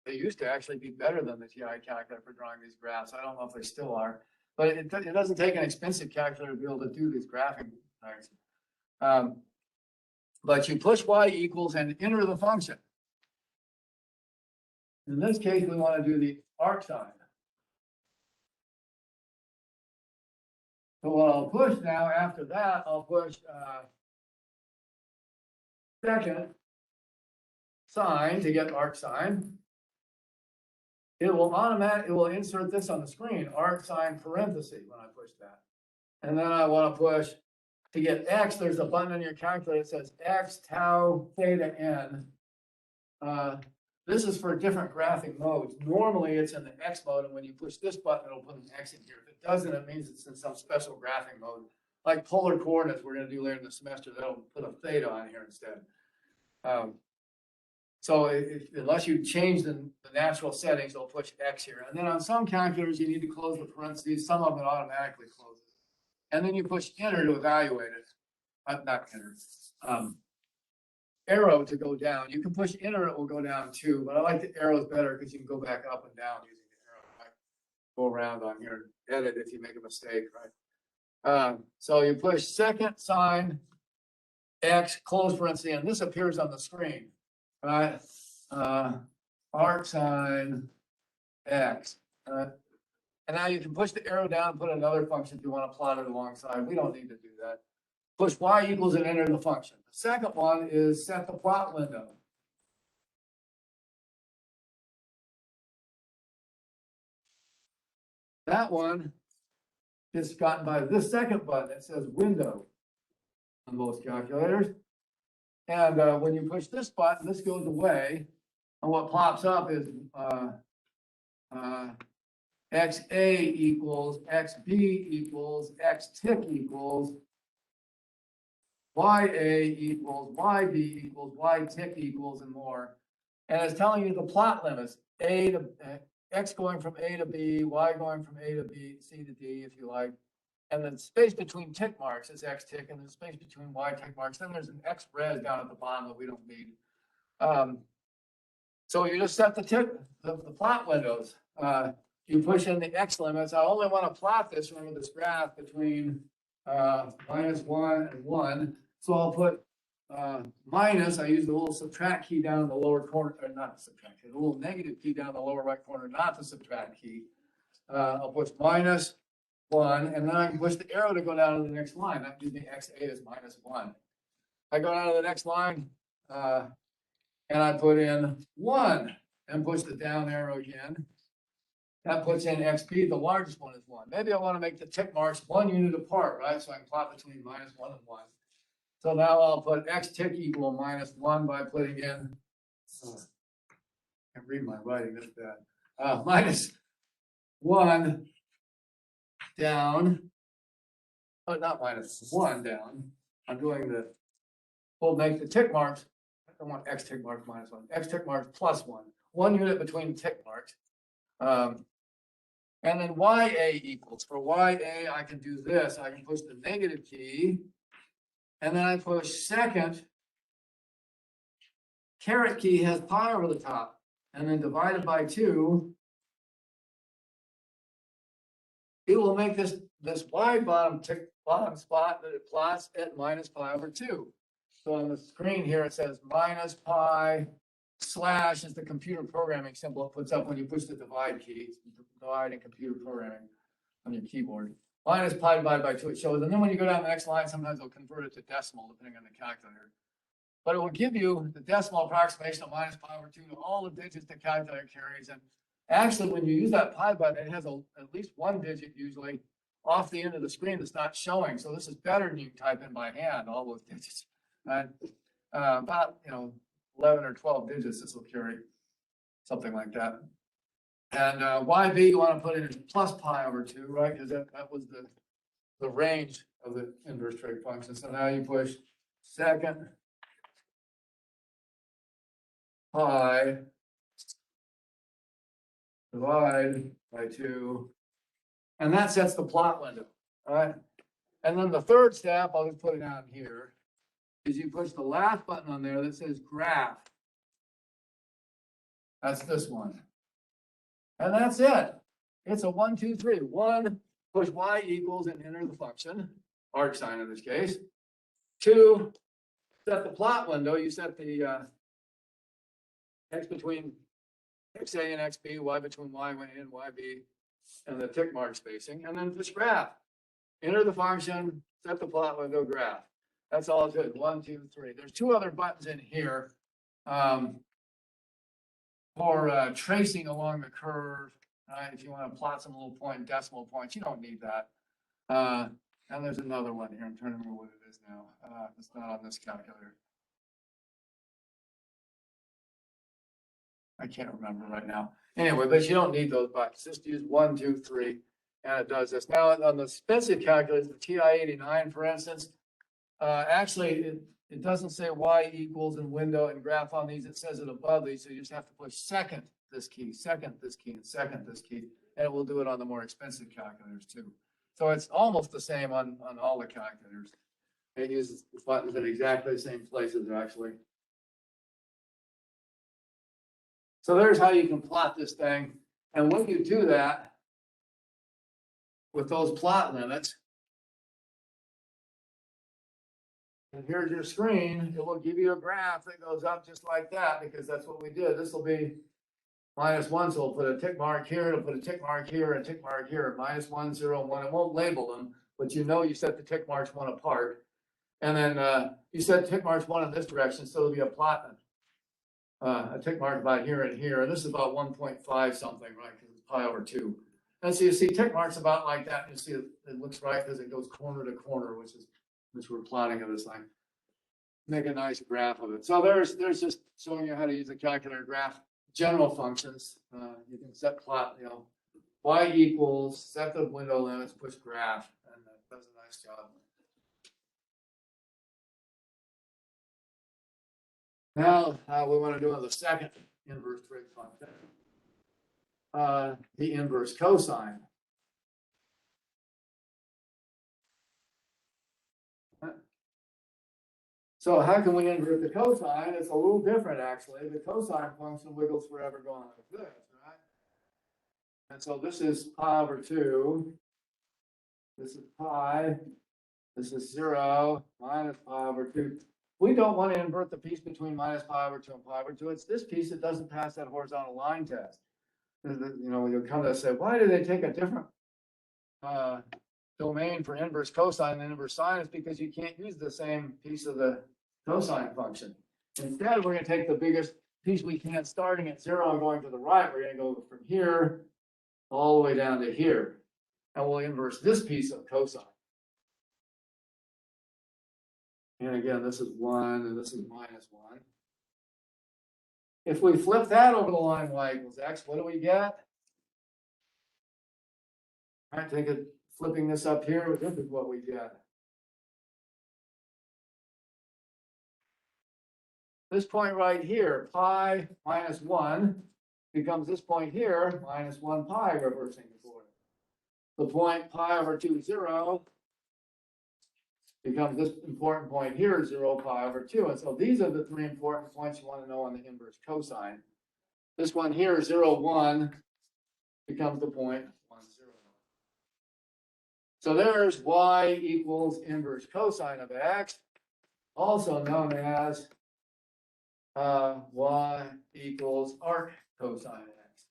they used to actually be better than the TI calculator for drawing these graphs. I don't know if they still are, but it doesn't take an expensive calculator to be able to do these graphing things. But you push y equals and enter the function. In this case, we want to do the arc sign. So what I'll push now, after that, I'll push second sign to get arc sign. It will insert this on the screen, arc sign parenthesis, when I push that. And then I want to push to get X. There's a button on your calculator that says X tau theta n. This is for different graphing modes. Normally it's in the X mode, and when you push this button, it'll put an X in here. If it doesn't, it means it's in some special graphing mode. Like polar coordinates we're going to do later in the semester, they'll put a theta on here instead. So unless you change the natural settings, it'll push X here. And then on some calculators, you need to close the parentheses. Some of it automatically closes. And then you push enter to evaluate it. Not enter. Arrow to go down. You can push enter, it will go down too, but I like the arrows better because you can go back up and down using the arrow. Right? Go around on here and edit if you make a mistake, right? So you push second sign X, close parenthesis, and this appears on the screen, right? Arc sign X. And now you can push the arrow down and put another function if you want to plot it alongside. We don't need to do that. Push y equals and enter the function. The second one is set the plot window. That one is gotten by this second button. It says window on most calculators. And when you push this button, this goes away. And what pops up is XA equals, XB equals, X tick equals, YA equals, YB equals, Y tick equals, and more. And it's telling you the plot limits, X going from A to B, Y going from A to B, C to D, if you like. And the space between tick marks is X tick, and the space between Y tick marks. Then there's an X res down at the bottom that we don't need. So you just set the plot windows. You push in the X limits. I only want to plot this, remember this graph between -1 and 1. So I'll put minus, I use the little subtract key down in the lower corner, or not subtract key, the little negative key down in the lower right corner, not the subtract key. I'll push -1, and then I can push the arrow to go down to the next line. That gives me XA is -1. I go down to the next line, and I put in 1. and push the down arrow again. That puts in XP, the largest one is 1. Maybe I want to make the tick marks 1 unit apart, right? So I can plot between -1 and 1. So now I'll put X tick equal -1 by putting in, I can't read my writing this bad, -1 down, oh, not -1 down. I'm doing we'll make the tick marks, I don't want X tick marks -1, X tick marks +1, 1 unit between tick marks. And then YA equals, for YA, I can do this, I can push the negative key, and then I push second, caret key has pi over the top, and then divided by 2, it will make this wide bottom spot that it plots at -pi/2. So on the screen here, it says -pi/ is the computer programming symbol it puts up when you push the divide key, divide in computer programming on your keyboard. -pi divided by 2 it shows, and then when you go down the next line, sometimes it'll convert it to decimal depending on the calculator. But it will give you the decimal approximation of -pi/2 to all the digits the calculator carries. And actually, when you use that pi button, it has at least 1 digit usually off the end of the screen that's not showing. So this is better than you can type in by hand, all those digits. And about 11 or 12 digits this will carry, something like that. And YB you want to put in as +pi/2, right? Because that was the range of the inverse trig function. So now you push second pi divide by 2, and that sets the plot window, all right? And then the third step, I'll just put it down here, is you push the last button on there that says graph. That's this one. And that's it. It's a 1, 2, 3. 1, push Y equals and enter the function, arc sign in this case. 2, set the plot window. You set the X between XA and XB, Y between Y and YB, and the tick mark spacing, and then push graph. Enter the function, set the plot window, graph. That's all it is. 1, 2, 3. There's 2 other buttons in here for tracing along the curve. Right? If you want to plot some little decimal points, you don't need that. And there's another one here. I'm trying to remember what it is now. It's not on this calculator. I can't remember right now. Anyway, but you don't need those buttons. Just use 1, 2, 3, and it does this. Now on the expensive calculators, the TI-89, for instance, actually it doesn't say Y equals and window and graph on these. It says it above these, so you just have to push second this key, second this key, and second this key, and it will do it on the more expensive calculators too. So it's almost the same on all the calculators. It uses the buttons in exactly the same places actually. So there's how you can plot this thing. And when you do that with those plot limits, and here's your screen, it will give you a graph that goes up just like that, because that's what we did. This will be -1, so we'll put a tick mark here, it'll put a tick mark here, and a tick mark here, -1, 0, 1. It won't label them, but you know you set the tick marks 1 apart. And then you set tick marks 1 in this direction, so it'll be a plot, a tick mark about here and here. And this is about 1.5 something, right? Because it's pi/2. And so you see tick marks about like that. And you see it looks right because it goes corner to corner, which we're plotting of this thing. Make a nice graph of it. So there's just showing you how to use a calculator graph general functions. You can set plot, Y equals, set the window limits, push graph, and that does a nice job. Now we want to do the second inverse trig function, the inverse cosine. So how can we invert the cosine? It's a little different actually. The cosine function wiggles forever going like this, right? And so this is pi/2. This is pi. This is 0 minus pi/2. We don't want to invert the piece between -pi/2 and pi/2. It's this piece that doesn't pass that horizontal line test. You'll come to say, why do they take a different domain for inverse cosine than inverse sine? It's because you can't use the same piece of the cosine function. Instead, we're going to take the biggest piece we can, starting at 0 and going to the right, we're gonna go from here all the way down to here. And we'll inverse this piece of cosine. And again, this is 1 and this is minus 1. If we flip that over the line y equals x, what do we get? All right, take it, flipping this up here, this is what we get. This point right here, pi minus 1, becomes this point here, minus 1 pi, reversing the coordinate. The point pi over 2, 0, becomes this important point here, 0 pi over 2. And so these are the three important points you want to know on the inverse cosine. This one here, 0, 1, becomes the point 1, 0. So there's y equals inverse cosine of x, also known as y equals arc cosine of x.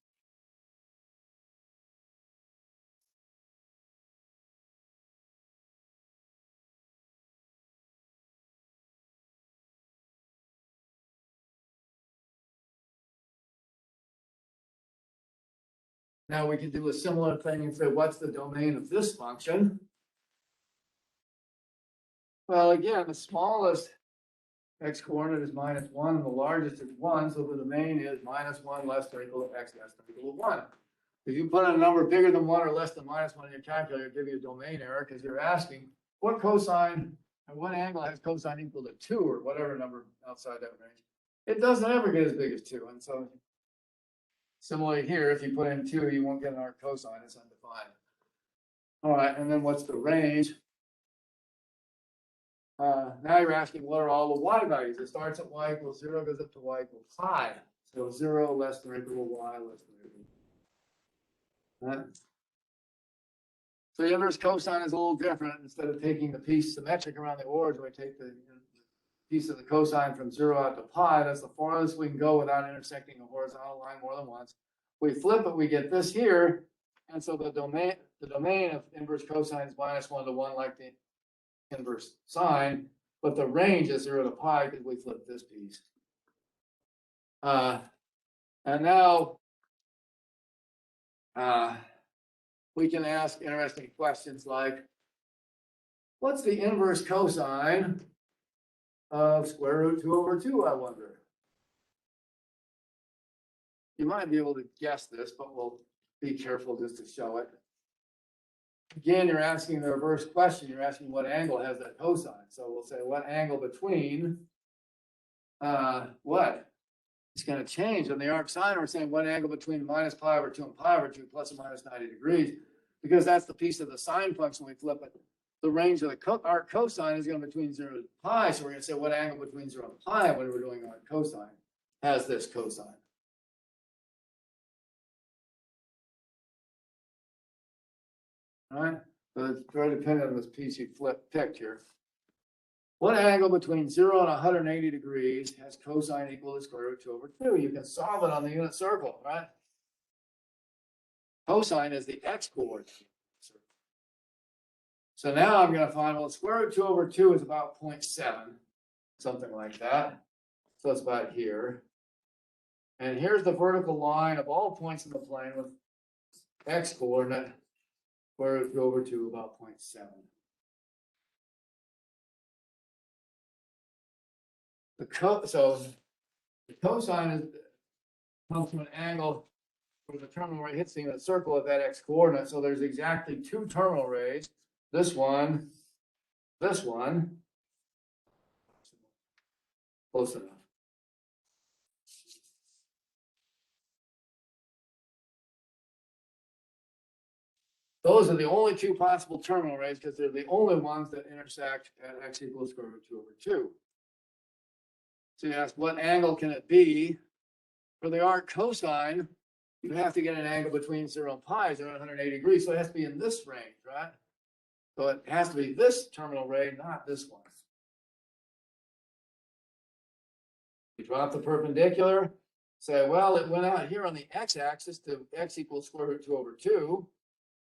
Now we can do a similar thing and say, what's the domain of this function? Well, again, the smallest x coordinate is minus 1, and the largest is 1, so the domain is minus 1 less than or equal to x less than or equal to 1. If you put in a number bigger than 1 or less than minus 1 in your calculator, it'll give you a domain error because you're asking what cosine and what angle has cosine equal to 2 or whatever number outside that range. It doesn't ever get as big as 2. And so similarly here, if you put in 2, you won't get an arc cosine, it's undefined. All right, and then what's the range? Now you're asking what are all the y values? It starts at y equals 0, goes up to y equals pi. So 0 less than or equal to y less than or equal to. Right? So the inverse cosine is a little different. Instead of taking the piece symmetric around the origin, we take the piece of the cosine from 0 out to pi. That's the farthest we can go without intersecting a horizontal line more than once. We flip it, we get this here. And so the domain of inverse cosine is minus 1 to 1 like the inverse sine, but the range is 0 to pi because we flipped this piece. And now we can ask interesting questions like, what's the inverse cosine of square root 2 over 2, I wonder? You might be able to guess this, but we'll be careful just to show it. Again, you're asking the reverse question. You're asking what angle has that cosine. So we'll say what angle between what? It's going to change on the arc sine. We're saying what angle between minus pi over 2 and pi over 2 plus or minus 90 degrees, because that's the piece of the sine function we flip it. The range of the arc cosine is going to be between 0 and pi. So we're going to say what angle between 0 and pi when we're doing arc cosine has this cosine. All right, so it's very dependent on this piece you picked here. What angle between 0 and 180 degrees has cosine equal to square root 2 over 2? You can solve it on the unit circle, right? Cosine is the x coordinate. So now I'm going to find, well, square root 2 over 2 is about 0.7, something like that. So it's about here. And here's the vertical line of all points in the plane with x coordinate. Square root 2 over 2 about 0.7. So the cosine comes from an angle where the terminal ray hits the unit circle at that x coordinate. So there's exactly two terminal rays. This one. Close enough. Those are the only two possible terminal rays because they're the only ones that intersect at x equals square root 2 over 2. So you ask, what angle can it be? For the arc cosine, you have to get an angle between 0 and pi, 0 and 180 degrees. So it has to be in this range, right? So it has to be this terminal ray, not this one. You drop the perpendicular, say, well, it went out here on the x-axis to x equals square root 2 over 2.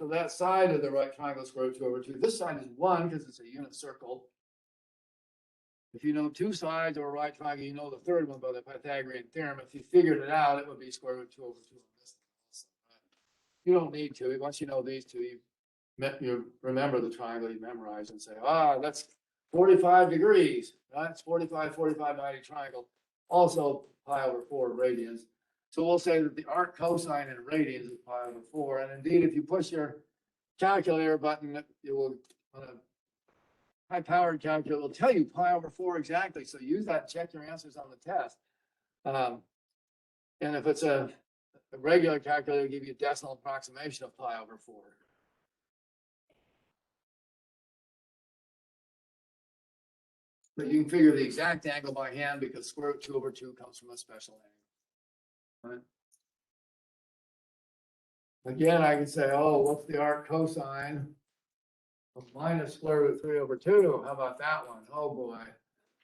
So that side of the right triangle is square root 2 over 2. This side is 1 because it's a unit circle. If you know two sides of a right triangle, you know the third one by the Pythagorean theorem. If you figured it out, it would be square root 2 over 2 on this. You don't need to. Once you know these two, you remember the triangle, you memorize and say, that's 45 degrees. That's 45, 45, 90 triangle. Also pi over 4 radians. So we'll say that the arc cosine in radians is pi over 4. And indeed, if you push your calculator button, it will, on a high-powered calculator, will tell you pi over 4 exactly. So use that and check your answers on the test. And if it's a regular calculator, it'll give you a decimal approximation of pi over 4. But you can figure the exact angle by hand because square root 2 over 2 comes from a special angle. Right? Again, I can say, what's the arc cosine of minus square root 3 over 2? How about that one? Oh boy.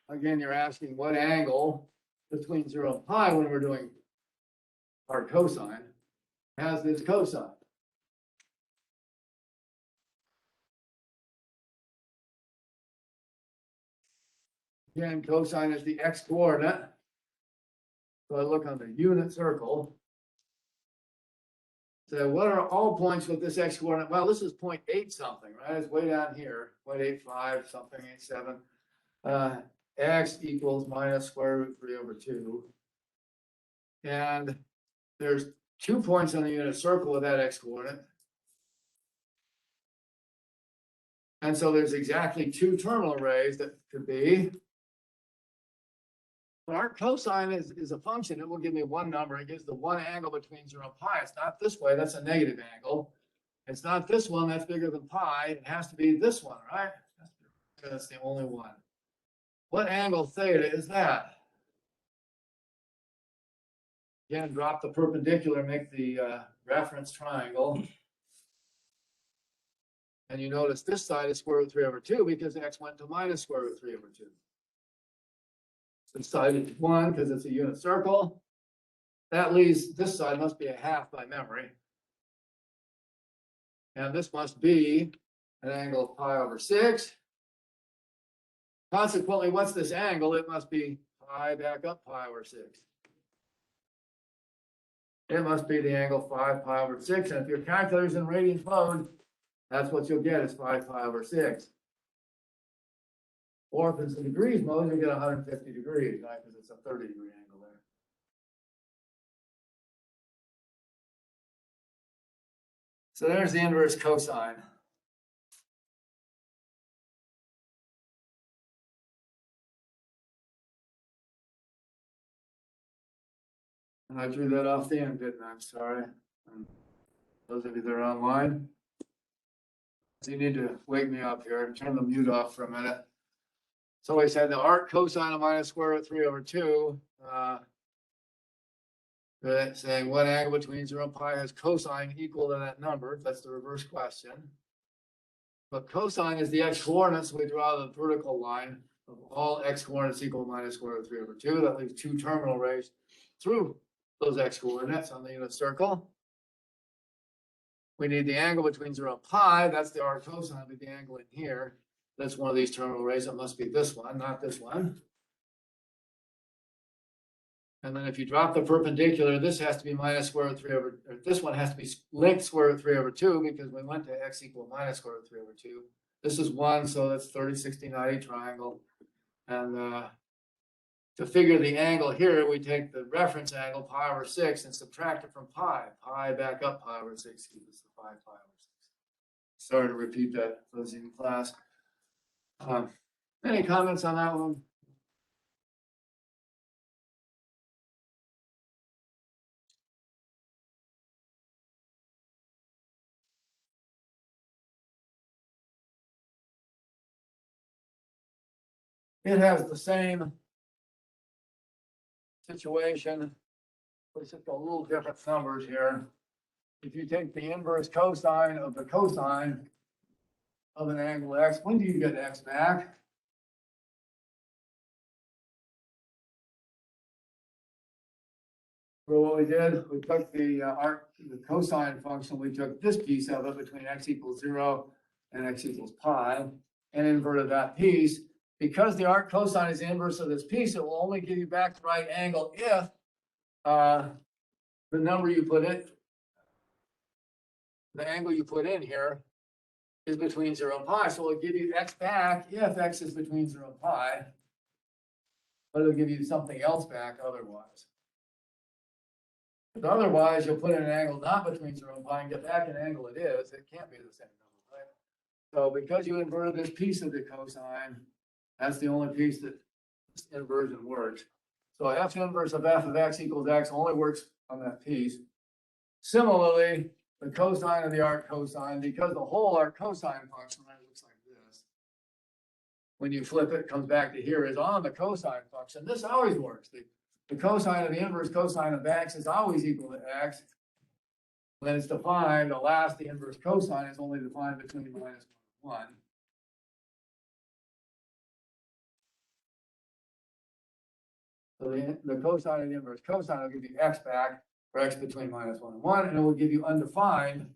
Again, you're asking what angle between 0 and pi when we're doing arc cosine has this cosine. Again, cosine is the x coordinate. So I look on the unit circle. So what are all points with this x coordinate? Well, this is 0.8 something, right? It's way down here, 0.85 something, 87. X equals minus square root 3 over 2. And there's 2 points on the unit circle with that x coordinate. And so there's exactly 2 terminal rays that could be. But our cosine is a function. It will give me one number. It gives the one angle between 0 and pi. It's not this way. That's a negative angle. It's not this one. That's bigger than pi. It has to be this one, right? That's the only one. What angle theta is that? Again, drop the perpendicular, make the reference triangle. And you notice this side is square root 3 over 2 because x went to minus square root 3 over 2. This side is 1 because it's a unit circle. That leaves this side must be a half by memory. And this must be an angle of pi over 6. Consequently, what's this angle? It must be pi back up pi over 6. It must be the angle 5 pi over 6. And if your calculator's in radians mode, that's what you'll get is 5 pi over 6. Or if it's in degrees mode, you'll get 150 degrees, right? Because it's a 30-degree angle there. So there's the inverse cosine. And I drew that off the end, didn't I? I'm sorry. Those of you that are online, so you need to wake me up here and turn the mute off for a minute. So we said the arc cosine of minus square root 3 over 2. Saying what angle between 0 and pi has cosine equal to that number. That's the reverse question. But cosine is the x coordinates, so we draw the vertical line of all x coordinates equal to minus square root 3 over 2. That leaves 2 terminal rays through those x coordinates on the unit circle. We need the angle between 0 and pi. That's the arc cosine, but the angle in here. That's one of these terminal rays. It must be this one, not this one. And then if you drop the perpendicular, this has to be minus square root 3 over, or this one has to be length square root 3 over 2 because we went to x equal minus square root 3 over 2. This is 1, so that's 30, 60, 90 triangle. And to figure the angle here, we take the reference angle, pi over 6, and subtract it from pi. Pi back up pi over 6 equals 5 pi over 6. Sorry to repeat that for those in class. Any comments on that one? It has the same situation. It's just a little different numbers here. If you take the inverse cosine of the cosine of an angle x, when do you get x back? So what we did, we took the cosine function, we took this piece of it between x equals 0 and x equals pi, and inverted that piece. because the arc cosine is the inverse of this piece, it will only give you back the right angle if the number you put in, the angle you put in here is between 0 and pi. So it'll give you x back if x is between 0 and pi, but it'll give you something else back otherwise. But otherwise, you'll put in an angle not between 0 and pi and get back an angle it is. It can't be the same number, right? So because you inverted this piece of the cosine, that's the only piece that this inversion works. So f inverse of f of x equals x only works on that piece. Similarly, the cosine of the arc cosine, because the whole arc cosine function looks like this. When you flip it, it comes back to here is on the cosine function. This always works. The cosine of the inverse cosine of x is always equal to x. When it's defined, alas, the inverse cosine is only defined between minus 1 and 1. So the cosine of the inverse cosine will give you x back for x between minus 1 and 1, and it will give you undefined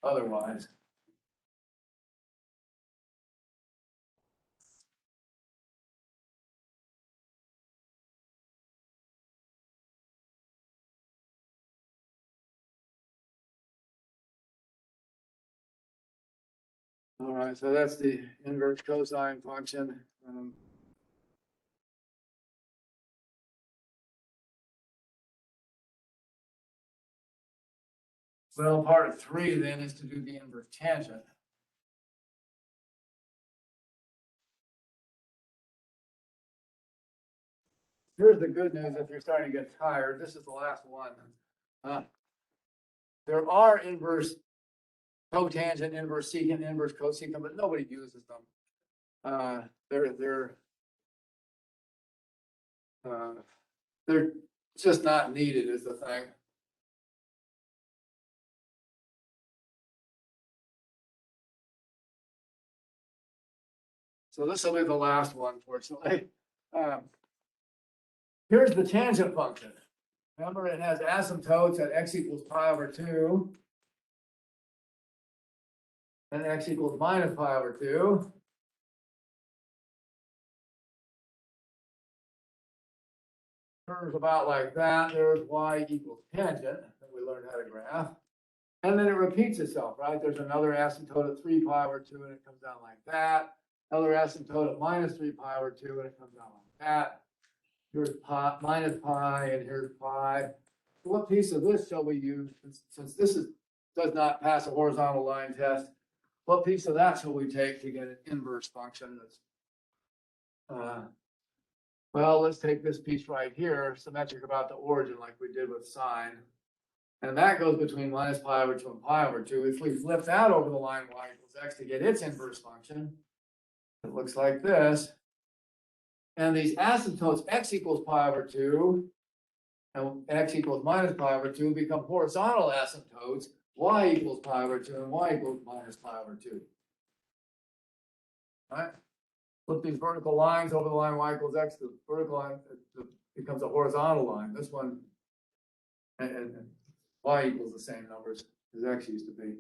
otherwise. All right, so that's the inverse cosine function. Well, part 3 then is to do the inverse tangent. Here's the good news if you're starting to get tired. This is the last one. There are inverse cotangent, inverse secant, inverse cosecant, but nobody uses them. They're just not needed is the thing. So this will be the last one, fortunately. Here's the tangent function. Remember, it has asymptotes at x equals pi over 2. And x equals minus pi over 2. Curves about like that. There's y equals tangent that we learned how to graph. And then it repeats itself, right? There's another asymptote at 3 pi over 2, and it comes down like that. Another asymptote at minus 3 pi over 2, and it comes down like that. Here's pi, minus pi, and here's pi. So what piece of this shall we use? Since this does not pass a horizontal line test, what piece of that shall we take to get an inverse function? Well, let's take this piece right here, symmetric about the origin, like we did with sine. And that goes between minus pi over 2 and pi over 2. If we flip that over the line y equals x to get its inverse function, it looks like this. And these asymptotes x equals pi over 2 and x equals minus pi over 2 become horizontal asymptotes, y equals pi over 2 and y equals minus pi over 2. All right? Flip these vertical lines over the line y equals x, the vertical line becomes a horizontal line. This one, and y equals the same numbers as x used to be.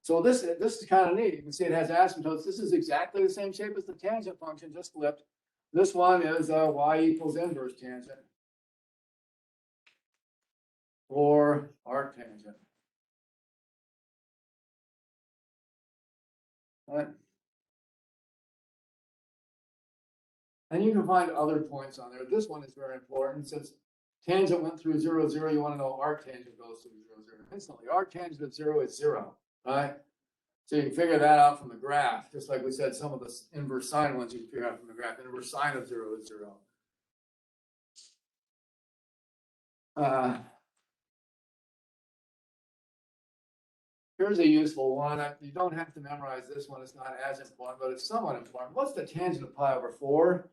So this is kind of neat. You can see it has asymptotes. This is exactly the same shape as the tangent function, just flipped. This one is y equals inverse tangent or arc tangent. All right. And you can find other points on there. This one is very important. Since tangent went through 0, 0, you want to know arc tangent goes through 0, 0 instantly. Arc tangent of 0 is 0, right? So you can figure that out from the graph. Just like we said, some of the inverse sine ones you can figure out from the graph. Inverse sine of 0 is 0. Here's a useful one. You don't have to memorize this one. It's not as important, but it's somewhat important. What's the tangent of pi over 4?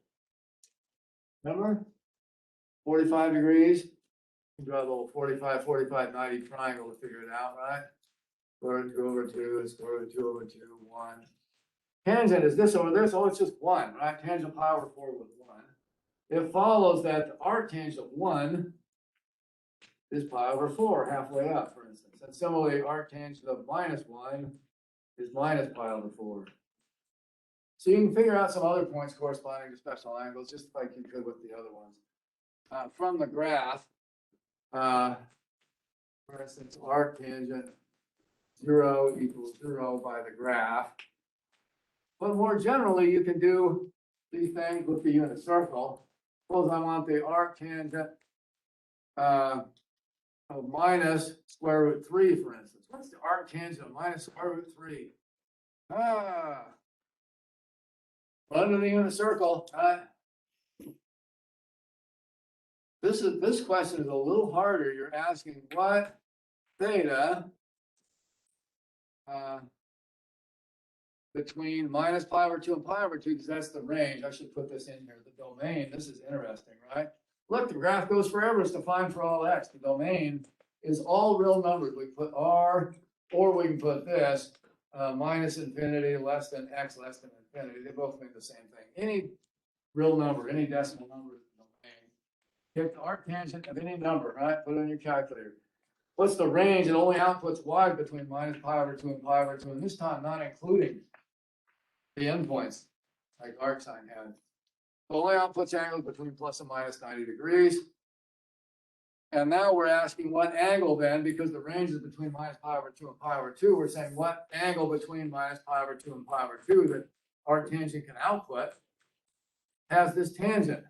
Remember? 45 degrees. You draw a little 45, 45, 90 triangle to figure it out, right? Square root 2 over 2, square root 2 over 2, 1. Tangent is this over this. Oh, it's just 1, right? Tangent of pi over 4 was 1. It follows that the arc tangent of 1 is pi over 4, halfway up, for instance. And similarly, arc tangent of minus 1 is minus pi over 4. So you can figure out some other points corresponding to special angles, just like you could with the other ones. From the graph, for instance, arctangent 0 equals 0 by the graph. But more generally, you can do these things with the unit circle. Suppose I want the arctangent of minus square root 3, for instance. What's the arctangent of minus square root 3? Run to the unit circle. This question is a little harder. You're asking what theta between minus pi over 2 and pi over 2, because that's the range. I should put this in here. The domain, this is interesting, right? Look, the graph goes forever. It's defined for all x. The domain is all real numbers. We put r, or we can put this, minus infinity, less than x, less than infinity. They both mean the same thing. Any real number, any decimal number is the domain. Take the arctangent of any number, right? Put it in your calculator. What's the range? It only outputs y between minus pi over 2 and pi over 2, and this time not including the endpoints, like arcsine had. Only outputs angles between plus and minus 90 degrees. And now we're asking what angle then, because the range is between minus pi over 2 and pi over 2, we're saying what angle between minus pi over 2 and pi over 2 that arctangent can output has this tangent.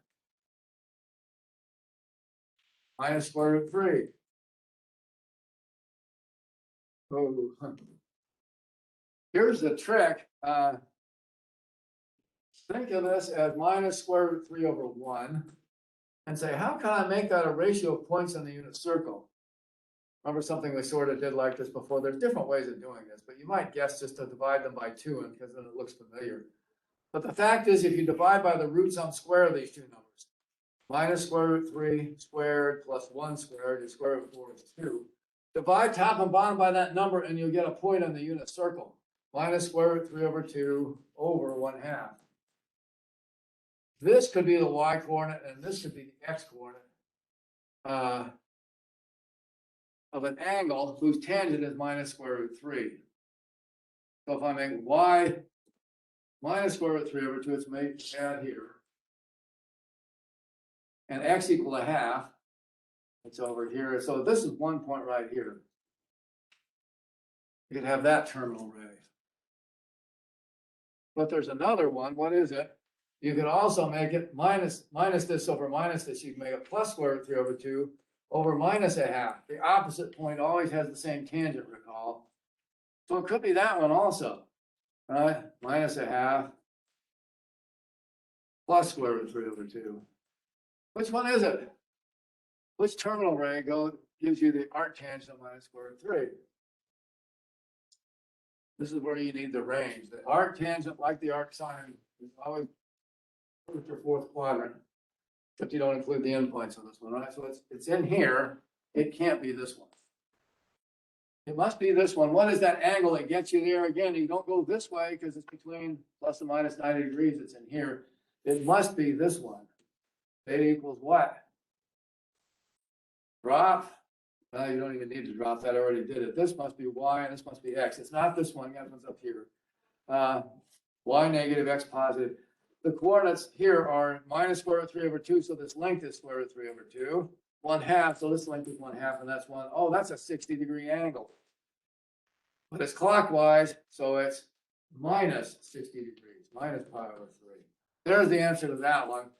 Minus square root 3. Oh. Here's the trick. Think of this as minus square root 3 over 1 and say, how can I make that a ratio of points in the unit circle? Remember something we sort of did like this before. There's different ways of doing this, but you might guess just to divide them by 2 and because then it looks familiar. But the fact is, if you divide by the root sum square of these two numbers, minus square root 3 squared plus 1 squared is square root of 4 is 2. Divide top and bottom by that number and you'll get a point on the unit circle. Minus square root 3 over 2 over 1/2. This could be the y coordinate and this could be the x coordinate of an angle whose tangent is minus square root 3. So if I make y minus square root 3 over 2, it's made add here. And x equal to 1/2, it's over here. So this is one point right here. You could have that terminal ray. But there's another one. What is it? You could also make it minus this over minus this. You can make it plus square root 3 over 2 over minus 1/2. The opposite point always has the same tangent, recall. So it could be that one also. Right? Minus 1/2 plus square root 3 over 2. Which one is it? Which terminal ray gives you the arctangent of minus square root 3? This is where you need the range. The arctangent, like the arcsine, is always first or fourth quadrant, except you don't include the endpoints of this one, right? So it's in here. It can't be this one. It must be this one. What is that angle that gets you there? Again, you don't go this way because it's between plus and minus 90 degrees. It's in here. It must be this one. Theta equals what? Drop. You don't even need to drop that. I already did it. This must be y and this must be x. It's not this one. That one's up here. Y negative, x positive. The coordinates here are minus square root 3 over 2. So this length is square root 3 over 2. 1/2. So this length is 1/2, and that's 1. Oh, that's a 60-degree angle. But it's clockwise, so it's minus 60 degrees, minus pi over 3. There's the answer to that one.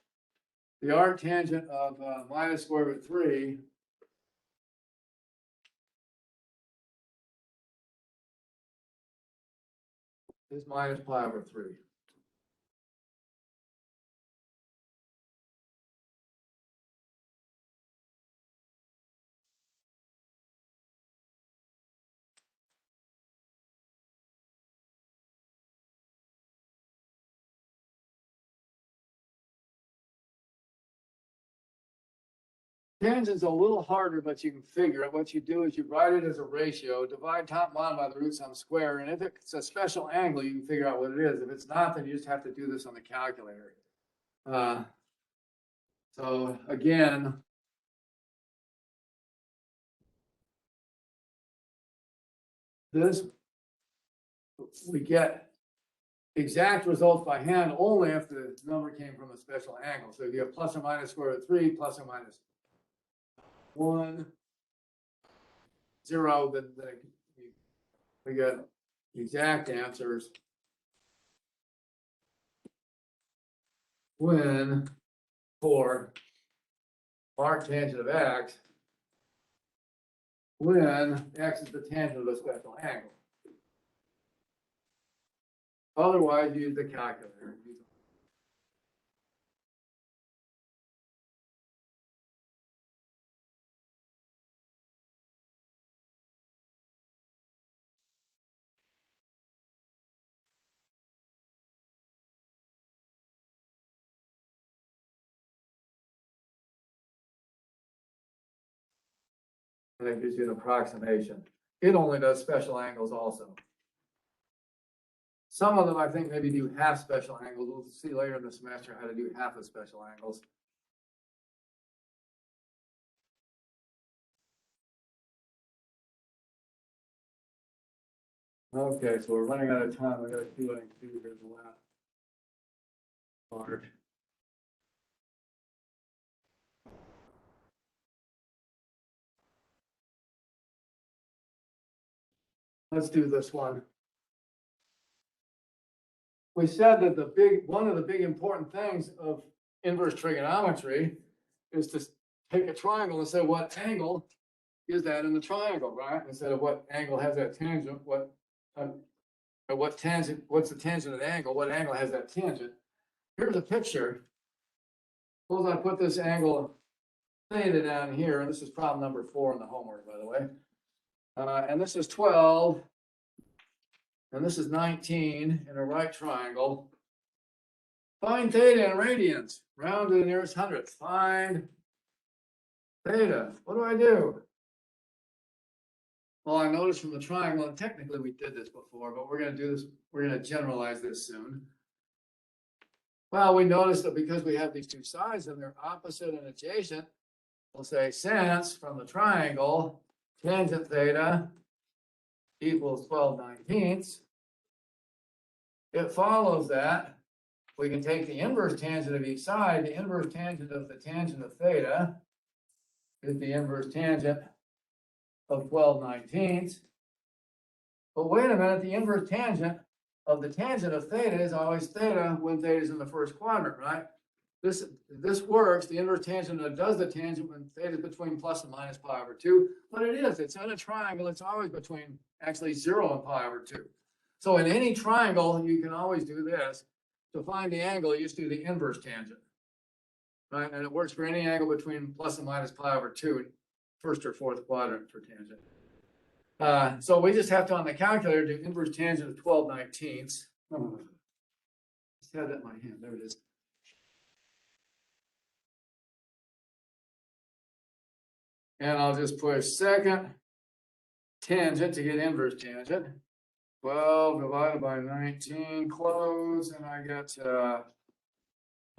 The arctangent of minus square root 3 is minus pi over 3. Tangent's a little harder, but you can figure it. What you do is you write it as a ratio, divide top and bottom by the root sum square, and if it's a special angle, you can figure out what it is. If it's not, then you just have to do this on the calculator. So again, this we get exact results by hand only if the number came from a special angle. So if you have plus or minus square root of 3, plus or minus 1, 0, then we get exact answers when for arctangent of x, when x is the tangent of a special angle. Otherwise, use the calculator. And it gives you an approximation. It only does special angles also. Some of them, I think, maybe do half special angles. We'll see later in the semester how to do half of special angles. Okay, so we're running out of time. I gotta see what I can do here in the last part. Let's do this one. We said that one of the big important things of inverse trigonometry is to take a triangle and say what angle is that in the triangle, right? Instead of what angle has that tangent, what's the tangent of the angle, what angle has that tangent? Here's a picture. Suppose I put this angle theta down here, and this is problem number 4 in the homework, by the way. And this is 12, and this is 19 in a right triangle. Find theta in radians, round to the nearest hundredth. Find theta. What do I do? Well, I noticed from the triangle, and technically we did this before, but we're going to do this, we're going to generalize this soon. Well, we noticed that because we have these two sides and they're opposite and adjacent, we'll say since from the triangle, tangent theta equals 12/19, it follows that we can take the inverse tangent of each side. The inverse tangent of the tangent of theta is the inverse tangent of 12/19. But wait a minute, the inverse tangent of the tangent of theta is always theta when theta is in the first quadrant, right? This works. The inverse tangent does the tangent when theta is between plus and minus pi over 2. But it's in a triangle. It's always between actually 0 and pi over 2. So in any triangle, you can always do this. To find the angle, you just do the inverse tangent, right? And it works for any angle between plus and minus pi over 2, first or fourth quadrant for tangent. So we just have to, on the calculator, do inverse tangent of 12/19. Just had that in my hand. There it is. And I'll just push second tangent to get inverse tangent. 12 divided by 19, close, and I get, on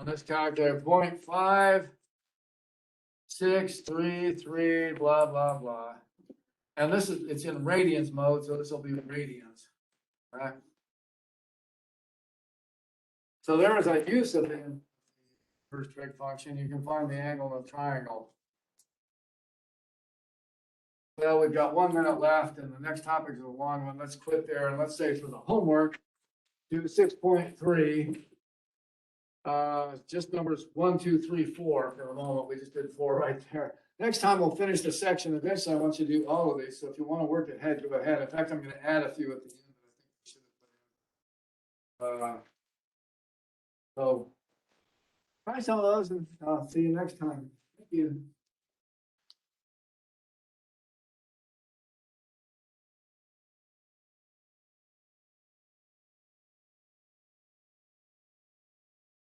this calculator, 0.5633, blah, blah, blah. And it's in radians mode, so this will be radians, right? So there is a use of the inverse trig function. You can find the angle of a triangle. Well, we've got 1 minute left, and the next topic is a long one. Let's quit there, and let's say for the homework, do 6.3. Just numbers 1, 2, 3, 4 for the moment. We just did 4 right there. Next time we'll finish the section. Eventually, I want you to do all of these. So if you want to work ahead, go ahead. In fact, I'm going to add a few at the end that I think we should have put in. So try some of those, and I'll see you next time. Thank you.